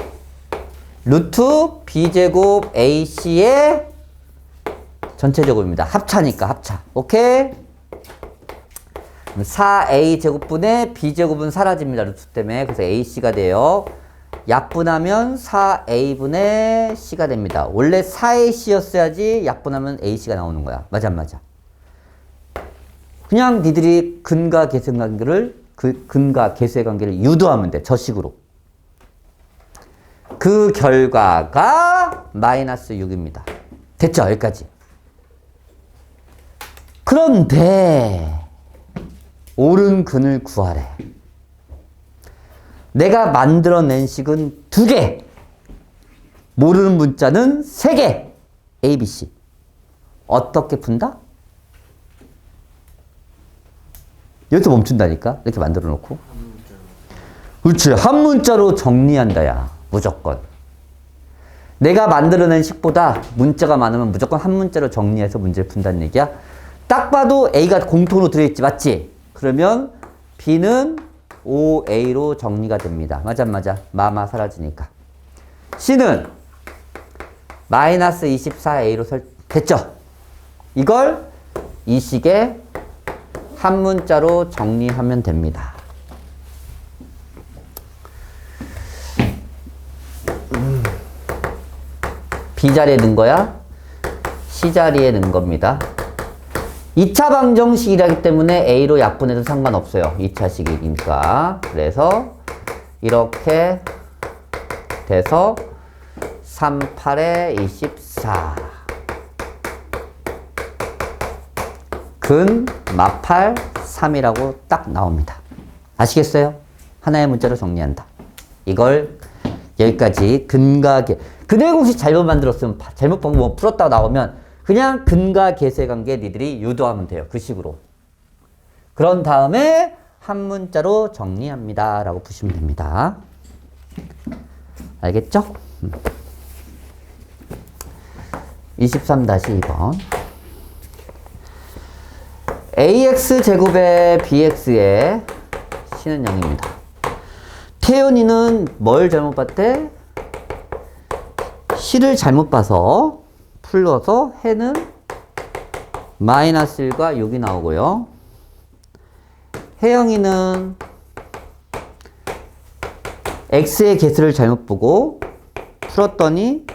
루트 b제곱 ac의 전체 제곱입니다. 합차니까 합차. 오케이? 4a 제곱분의 b제곱은 사라집니다. 루트 때문에. 그래서 ac가 돼요. 약분하면 4a분의 c가 됩니다. 원래 4ac였어야지 약분하면 ac가 나오는 거야. 맞아 안 맞아? 그냥 니들이 근과 계수의 관계를 근과 계수의 관계를 유도하면 돼. 저 식으로. 그 결과가 마이너스 6입니다. 됐죠? 여기까지. 그런데 옳은 근을 구하래. 내가 만들어낸 식은 2개. 모르는 문자는 3개. A, B, C. 어떻게 푼다? 여기서 멈춘다니까? 이렇게 만들어 놓고. 그렇지. 한 문자로 정리한다, 야. 무조건. 내가 만들어낸 식보다 문자가 많으면 무조건 한 문자로 정리해서 문제를 푼다는 얘기야. 딱 봐도 A가 공통으로 들어있지, 맞지? 그러면 B는 5A로 정리가 됩니다. 맞아, 맞아. 마마 사라지니까. C는 마이너스 24A로 됐죠? 이걸 이 식에 한 문자로 정리하면 됩니다. B 자리에 넣은 거야? C 자리에 넣은 겁니다. 2차 방정식이라기 때문에 A로 약분해도 상관없어요. 2차식이니까. 그래서 이렇게 돼서 3, 8에 24. 근, 마팔, 3이라고 딱 나옵니다. 아시겠어요? 하나의 문자로 정리한다. 이걸 여기까지 근과 계. 근의 공식 잘못 만들었으면 잘못 방법 풀었다고 나오면 그냥 근과 계수의 관계 니들이 유도하면 돼요. 그 식으로. 그런 다음에 한 문자로 정리합니다. 라고 푸시면 됩니다. 알겠죠? 23-2번. ax제곱의 bx의 c는 0입니다. 태연이는 뭘 잘못 봤대? c를 잘못 봐서 풀러서 해는 마이너스 1과 6이 나오고요. 혜영이는 x의 개수를 잘못 보고 풀었더니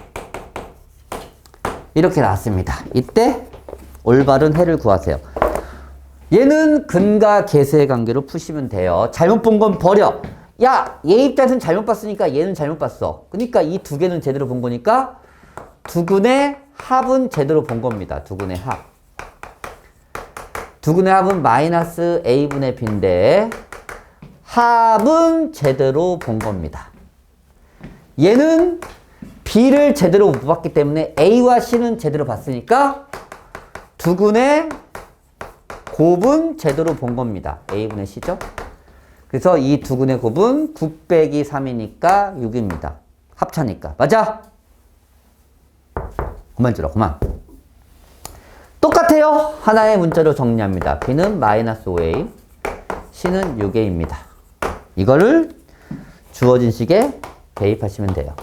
이렇게 나왔습니다. 이때 올바른 해를 구하세요. 얘는 근과 계수의 관계로 푸시면 돼요. 잘못 본 건 버려. 야, 얘 입장에서는 잘못 봤으니까 얘는 잘못 봤어. 그러니까 이 두 개는 제대로 본 거니까 두근의 합은 제대로 본 겁니다. 두근의 합. 두근의 합은 마이너스 a분의 b인데 합은 제대로 본 겁니다. 얘는 b를 제대로 못 봤기 때문에 a와 c는 제대로 봤으니까 두근의 곱은 제대로 본 겁니다. a분의 c죠. 그래서 이 두근의 곱은 9 빼기 3이니까 6입니다. 합차니까. 맞아? 그만 줄어, 그만. 똑같아요. 하나의 문자로 정리합니다. b는 마이너스 5a, c는 6a입니다. 이거를 주어진 식에 대입하시면 돼요.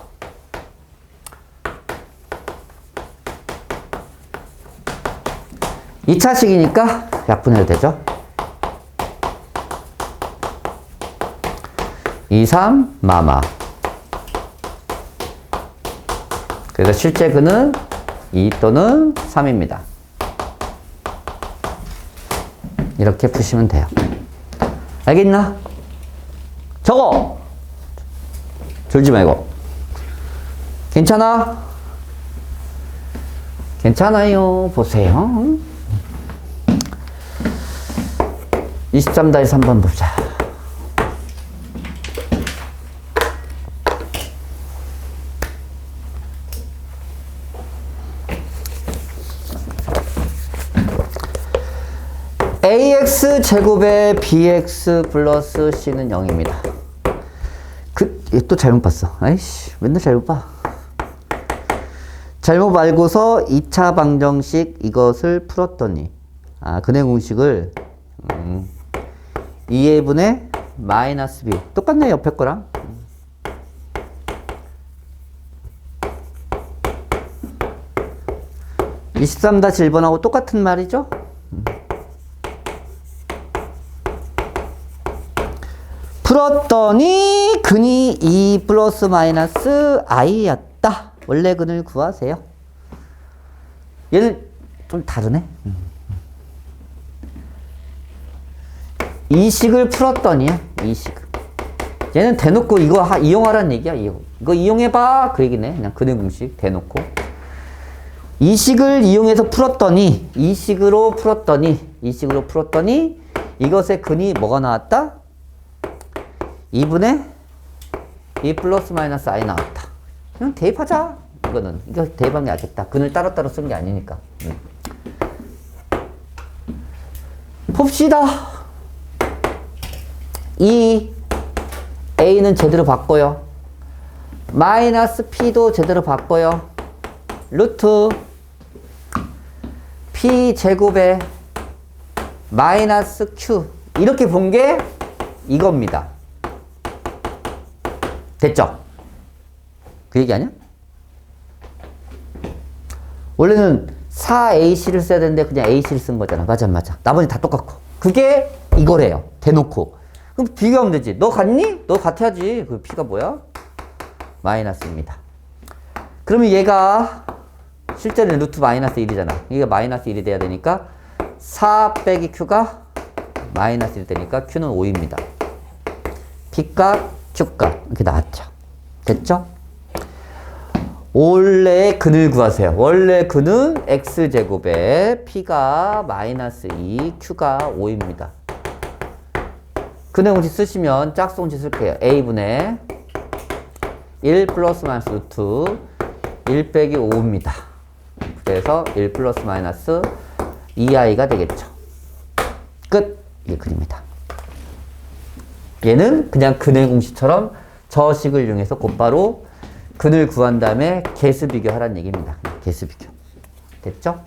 이차식이니까 약분해도 되죠. 2, 3, 마마. 그래서 실제 근은 2 또는 3입니다. 이렇게 푸시면 돼요. 알겠나? 적어! 졸지 말고. 괜찮아? 괜찮아요. 보세요. 23-3번 보자. ax 제곱의 bx 플러스 c는 0입니다. 얘 또 잘못 봤어. 아이씨, 맨날 잘못 봐. 잘못 알고서 2차 방정식 이것을 풀었더니 근해 공식을 2a분의 마이너스 b 똑같네 옆에 거랑 23-1번하고 똑같은 말이죠. 풀었더니 근이 2 플러스 마이너스 i였다. 원래 근을 구하세요. 얘는 좀 다르네. 이 식을 풀었더니야. 이 식을. 얘는 대놓고 이거 이용하라는 얘기야. 이거 이용해봐. 그 얘기네. 그냥 근의 공식 대놓고. 이 식을 이용해서 풀었더니 이 식으로 풀었더니 이것의 근이 뭐가 나왔다? 2분의 2 플러스 마이너스 i 나왔다. 그냥 대입하자. 이거 대입한 게 낫겠다. 근을 따로따로 쓴 게 아니니까. 봅시다. 이 a는 제대로 바꿔요. 마이너스 p도 제대로 바꿔요. 루트 p 제곱에 마이너스 q 이렇게 본 게 이겁니다. 됐죠? 그 얘기 아니야? 원래는 4ac를 써야 되는데 그냥 ac를 쓴 거잖아. 맞아. 나머지 다 똑같고. 그게 이거래요. 대놓고. 그럼 비교하면 되지. 너 같니? 너 같아야지. 그 p가 뭐야? 마이너스입니다. 그러면 얘가 실제는 루트 마이너스 1이잖아. 이게 마이너스 1이 돼야 되니까 4 빼기 q가 마이너스 1 되니까 q는 5입니다. p값, q값 이렇게 나왔죠. 됐죠? 원래의 근을 구하세요. 원래 근은 x제곱에 p가 마이너스 2, q가 5입니다. 근의 공식 쓰시면 짝수공식 쓸게요. a분의 1 플러스 마이너스 루트 1 빼기 5입니다. 그래서 1 플러스 마이너스 2i가 되겠죠. 끝! 이게 근입니다. 얘는 그냥 근의 공식처럼 저 식을 이용해서 곧바로 근을 구한 다음에 개수 비교하라는 얘기입니다. 개수 비교. 됐죠?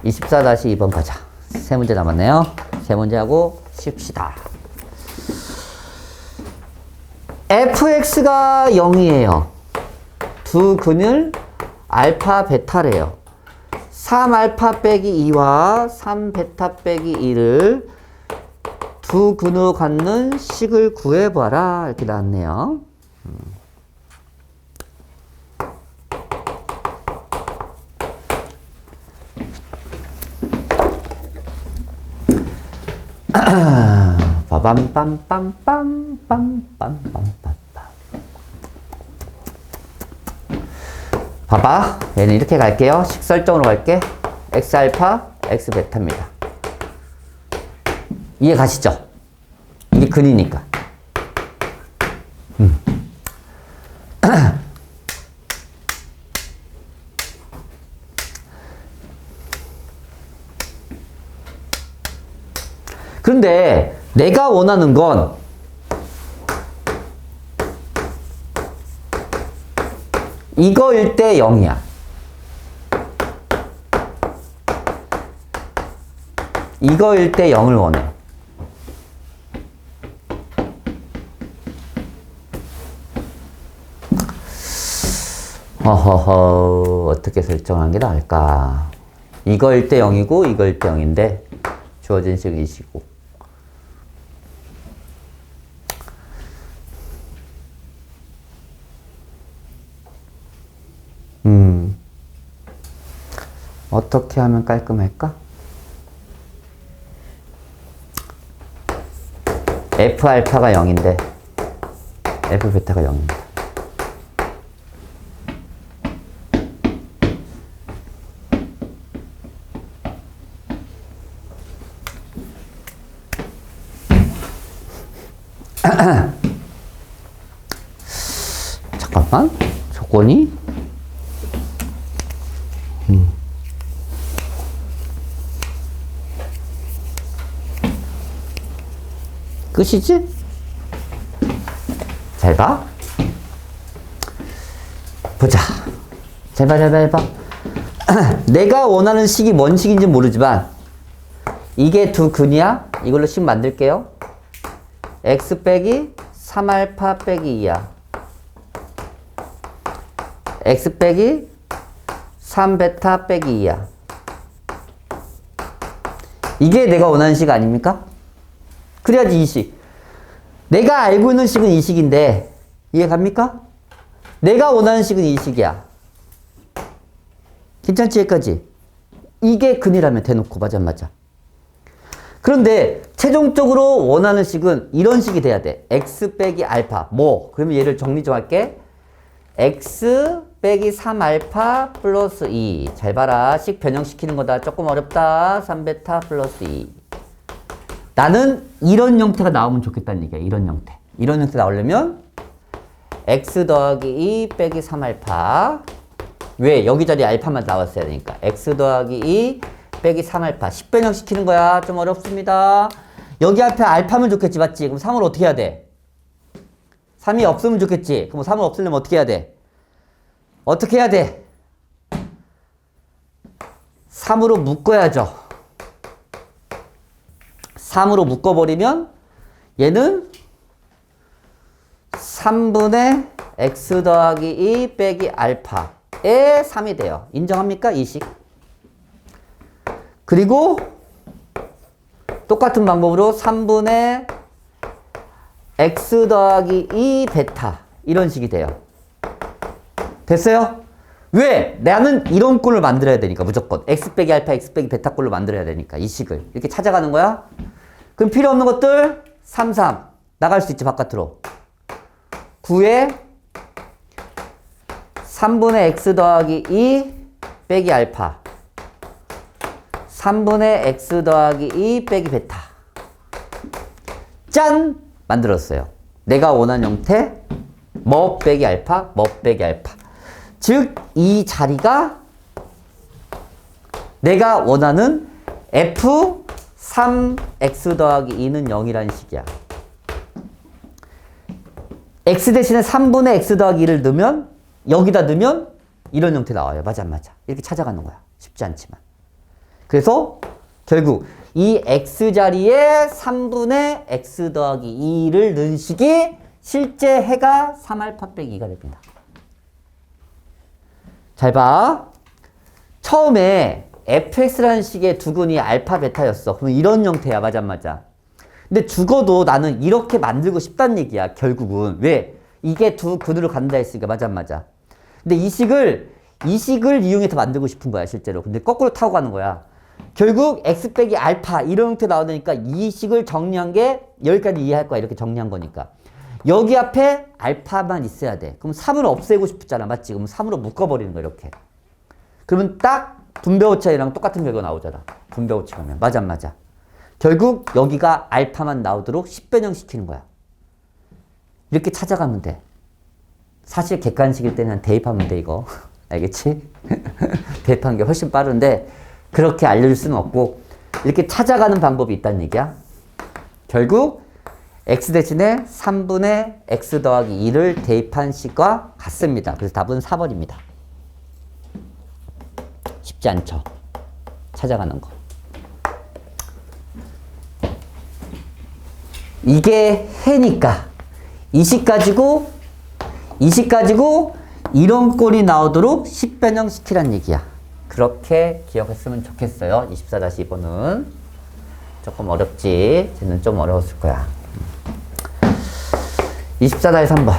24-2번 가자. 세 문제 남았네요. 세 문제 하고 쉽시다. fx가 0이에요. 두 근을 알파 베타래요. 3알파 빼기 2와 3베타 빼기 2를 두 근으로 갖는 식을 구해봐라. 이렇게 나왔네요. 빠밤빰빰빰빰빰빰빰빰. 봐봐. 얘는 이렇게 갈게요. 식설정으로 갈게. x알파, x베타입니다. 이해 가시죠? 이게 근이니까. 그런데 내가 원하는 건 이거일 때 0이야. 이거일 때 0을 원해. 어허허, 어떻게 설정하는 게 나을까? 이거일 때 0이고 이거일 때 0인데 주어진 식이 이시고. 어떻게 하면 깔끔할까? f 알파가 0인데 f 베타가 0입니다. 잠깐만, 조건이 끝이지? 잘 봐. 보자. 잘 봐, 잘 봐, 잘 봐. 내가 원하는 식이 뭔 식인지 모르지만 이게 두 근이야. 이걸로 식 만들게요. x 빼기 3알파 빼기 2야. x 빼기 3베타 빼기 2야. 이게 내가 원하는 식 아닙니까? 그래야지 이 식. 내가 알고 있는 식은 이 식인데 이해 갑니까? 내가 원하는 식은 이 식이야. 괜찮지 여기까지? 이게 근이라면 대놓고 맞아. 그런데 최종적으로 원하는 식은 이런 식이 돼야 돼. x 빼기 알파 뭐? 그러면 얘를 정리 좀 할게. x 빼기 3알파 플러스 2. 잘 봐라. 식 변형시키는 거다. 조금 어렵다. 3베타 플러스 2. 나는 이런 형태가 나오면 좋겠다는 얘기야. 이런 형태. 이런 형태 나오려면 x 더하기 2 빼기 3알파. 왜? 여기 자리에 알파만 나왔어야 되니까. x 더하기 2 빼기 3알파. 식 변형시키는 거야. 좀 어렵습니다. 여기 앞에 알파면 좋겠지. 맞지? 그럼 3을 어떻게 해야 돼? 3이 없으면 좋겠지. 그럼 3을 없애려면 어떻게 해야 돼? 어떻게 해야 돼? 3으로 묶어야죠. 3으로 묶어버리면 얘는 3분의 x 더하기 2 빼기 알파에 3이 돼요. 인정합니까? 이 식. 그리고 똑같은 방법으로 3분의 x 더하기 2 베타 이런 식이 돼요. 됐어요? 왜? 나는 이런 꼴을 만들어야 되니까 무조건 x 빼기 알파 x 빼기 베타 꼴로 만들어야 되니까 이 식을 이렇게 찾아가는 거야. 그럼 필요 없는 것들 3, 3 나갈 수 있지 바깥으로. 9에 3분의 x 더하기 2 빼기 알파 3분의 x 더하기 2 빼기 베타. 짠! 만들었어요. 내가 원하는 형태 뭐 빼기 알파 뭐 빼기 알파. 즉 이 자리가 내가 원하는 f3x 더하기 2는 0이라는 식이야. x 대신에 3분의 x 더하기 2를 넣으면 여기다 넣으면 이런 형태 나와요. 맞아. 이렇게 찾아가는 거야. 쉽지 않지만. 그래서 결국 이 x 자리에 3분의 x 더하기 2를 넣은 식이 실제 해가 3알파 빼기 2가 됩니다. 잘 봐. 처음에 fx라는 식의 두근이 알파 베타였어. 그럼 이런 형태야. 맞아. 근데 죽어도 나는 이렇게 만들고 싶다는 얘기야. 결국은. 왜? 이게 두 근으로 간다 했으니까. 맞아. 근데 이 식을 이용해서 만들고 싶은 거야. 실제로. 근데 거꾸로 타고 가는 거야. 결국 x 빼기 알파 이런 형태 나오니까 이 식을 정리한 게 여기까지 이해할 거야. 이렇게 정리한 거니까. 여기 앞에 알파만 있어야 돼. 그럼 3을 없애고 싶잖아. 맞지? 그럼 3으로 묶어버리는 거야. 이렇게. 그러면 딱 분배오차이랑 똑같은 결과가 나오잖아. 분배오차 하면. 맞아. 결국 여기가 알파만 나오도록 10변형 시키는 거야. 이렇게 찾아가면 돼. 사실 객관식일 때는 대입하면 돼 이거. 알겠지? 대입하는 게 훨씬 빠른데 그렇게 알려줄 수는 없고 이렇게 찾아가는 방법이 있다는 얘기야. 결국 x 대신에 3분의 x 더하기 2를 대입한 식과 같습니다. 그래서 답은 4번입니다. 쉽지 않죠? 찾아가는 거. 이게 해니까 이 식 가지고 이런 꼴이 나오도록 10변형 시키란 얘기야. 그렇게 기억했으면 좋겠어요. 24-2번은 조금 어렵지. 쟤는 좀 어려웠을 거야. 24-3번.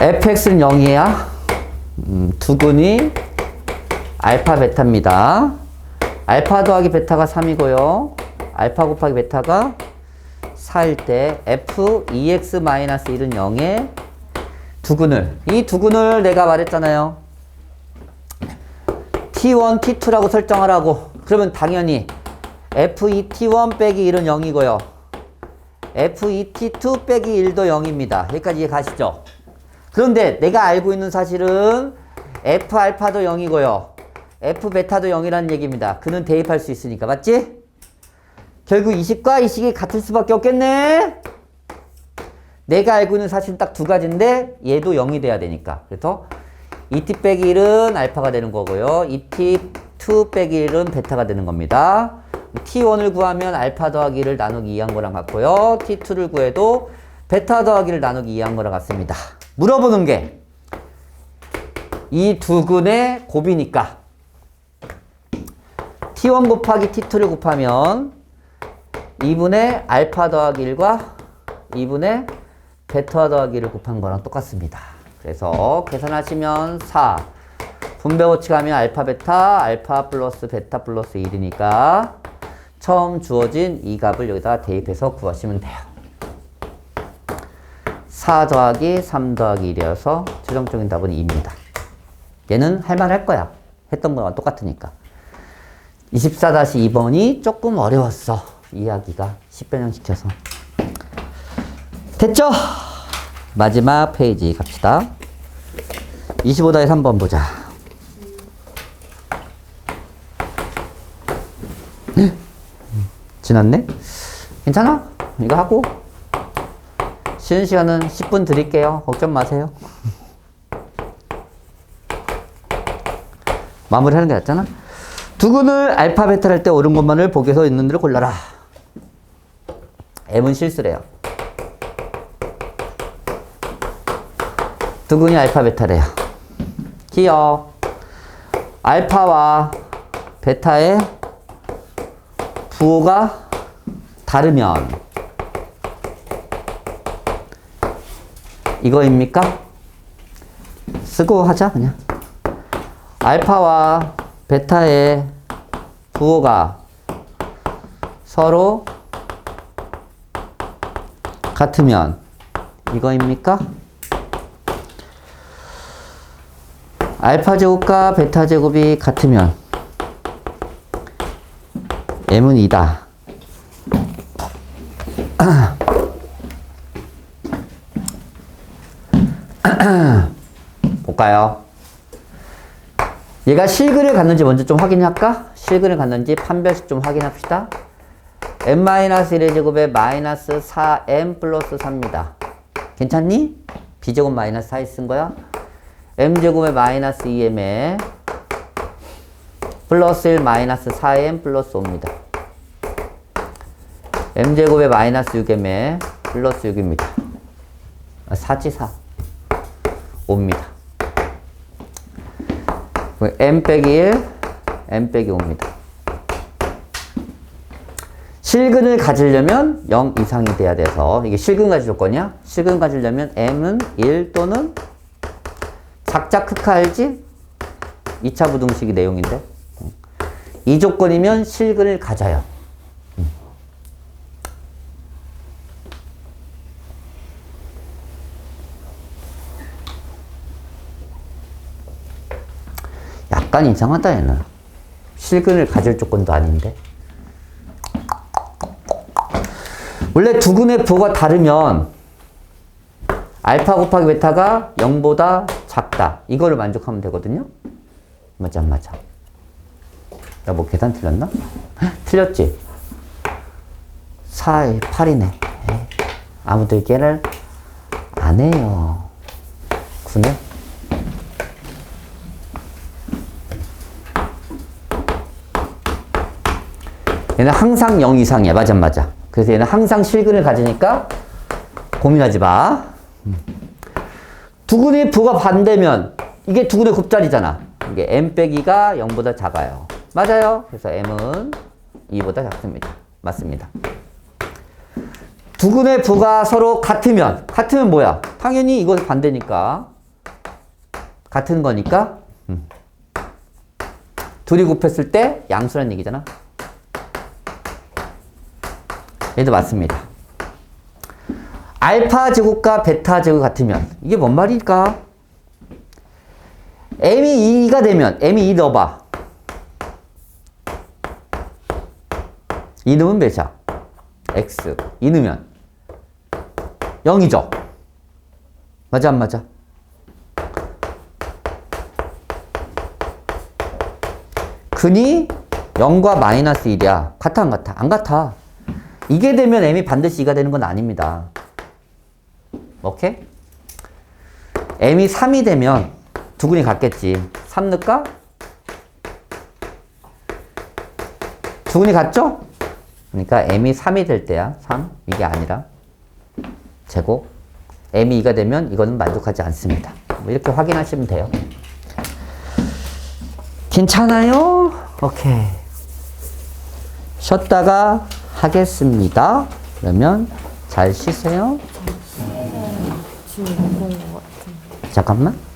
fx는 0이야. 두근이 알파 베타입니다. 알파 더하기 베타가 3이고요. 알파 곱하기 베타가 4일 때 f 2x-1은 0에 두근을 이 두근을 내가 말했잖아요. t1, t2라고 설정하라고. 그러면 당연히 f2t1 빼기 1은 0이고요. f2t2 빼기 1도 0입니다. 여기까지 이해 가시죠? 그런데 내가 알고 있는 사실은 f알파도 0이고요. f베타도 0이라는 얘기입니다. 그는 대입할 수 있으니까. 맞지? 결국 이 식과 이 식이 같을 수밖에 없겠네. 내가 알고 있는 사실은 딱 두 가지인데 얘도 0이 돼야 되니까. 그래서 2t 빼기 1은 알파가 되는 거고요. 2t2 빼기 1은 베타가 되는 겁니다. t1을 구하면 알파 더하기 1을 나누기 2한 거랑 같고요. t2를 구해도 베타 더하기 1을 나누기 2한 거랑 같습니다. 물어보는 게 이 두 근의 곱이니까 t1 곱하기 t2를 곱하면 2분의 알파 더하기 1과 2분의 베타 더하기 1을 곱한 거랑 똑같습니다. 그래서 계산하시면 4 분배 법칙하면 알파 베타 알파 플러스 베타 플러스 1이니까 처음 주어진 이 값을 여기다가 대입해서 구하시면 돼요. 4 더하기 3 더하기 1이어서 최종적인 답은 2입니다. 얘는 할만할 거야. 했던 거랑 똑같으니까. 24-2번이 조금 어려웠어. 이야기가 10변형 시켜서. 됐죠? 마지막 페이지 갑시다. 25-3번 보자. 지났네? 괜찮아? 이거 하고 쉬는 시간은 10분 드릴게요. 걱정 마세요. 마무리하는 게 낫잖아. 두근을 알파 베타를 할 때 옳은 것만을 보기에서 있는 대로 골라라. M은 실수래요. 두근이 알파 베타래요. 기억. 알파와 베타의 부호가 다르면 이거입니까? 쓰고 하자 그냥. 알파와 베타의 부호가 서로 같으면 이거입니까? 알파 제곱과 베타 제곱이 같으면 M은 2다. 볼까요? 얘가 실근을 갖는지 먼저 좀 확인할까? 실근을 갖는지 판별식 좀 확인합시다. m-1의 제곱에 마이너스 4m 플러스 4입니다. 괜찮니? b제곱 마이너스 4에 쓴 거야. m제곱에 마이너스 2m에 플러스 1 마이너스 4m 플러스 5입니다. m제곱에 마이너스 6m에 플러스 6입니다. 4지 4. 5입니다. m 빼기 1, m 빼기 5입니다. 실근을 가지려면 0 이상이 돼야 돼서 이게 실근 가질 조건이야? 실근 가지려면 m은 1 또는 작자 크카 알지? 2차 부등식이 내용인데 이 조건이면 실근을 가져요. 약간 이상하다 얘는. 실근을 가질 조건도 아닌데. 원래 두 근의 부호가 다르면 알파 곱하기 베타가 0보다 작다. 이거를 만족하면 되거든요. 맞아 안 맞아? 나 뭐 계산 틀렸나? 틀렸지? 4에 8이네. 아무도 얘기를 안 해요. 9네? 얘는 항상 0 이상이야. 맞아, 맞아. 그래서 얘는 항상 실근을 가지니까 고민하지 마. 두근의 부가 반대면 이게 두근의 곱자리잖아. 이게 m 빼기가 0보다 작아요. 맞아요. 그래서 m은 2보다 작습니다. 맞습니다. 두근의 부가 서로 같으면 뭐야? 당연히 이거 반대니까 같은 거니까 둘이 곱했을 때 양수란 얘기잖아. 얘도 맞습니다. 알파 제곱과 베타 제곱 같으면 이게 뭔 말일까? m이 2가 되면 m이 2 넣어봐. 2 넣으면 몇이야? x 2 넣으면 0이죠? 맞아 안 맞아? 근이 0과 마이너스 1이야. 같아 안 같아? 안 같아. 이게 되면 m이 반드시 2가 되는 건 아닙니다. 오케이? m이 3이 되면 두근이 같겠지. 3 넣을까? 두근이 같죠? 그러니까 m이 3이 될 때야. 3. 이게 아니라. 제곱. m이 2가 되면 이거는 만족하지 않습니다. 뭐 이렇게 확인하시면 돼요. 괜찮아요? 오케이. 쉬었다가 하겠습니다. 그러면 잘 쉬세요. 지금 그런 것 같은데. 잠깐만.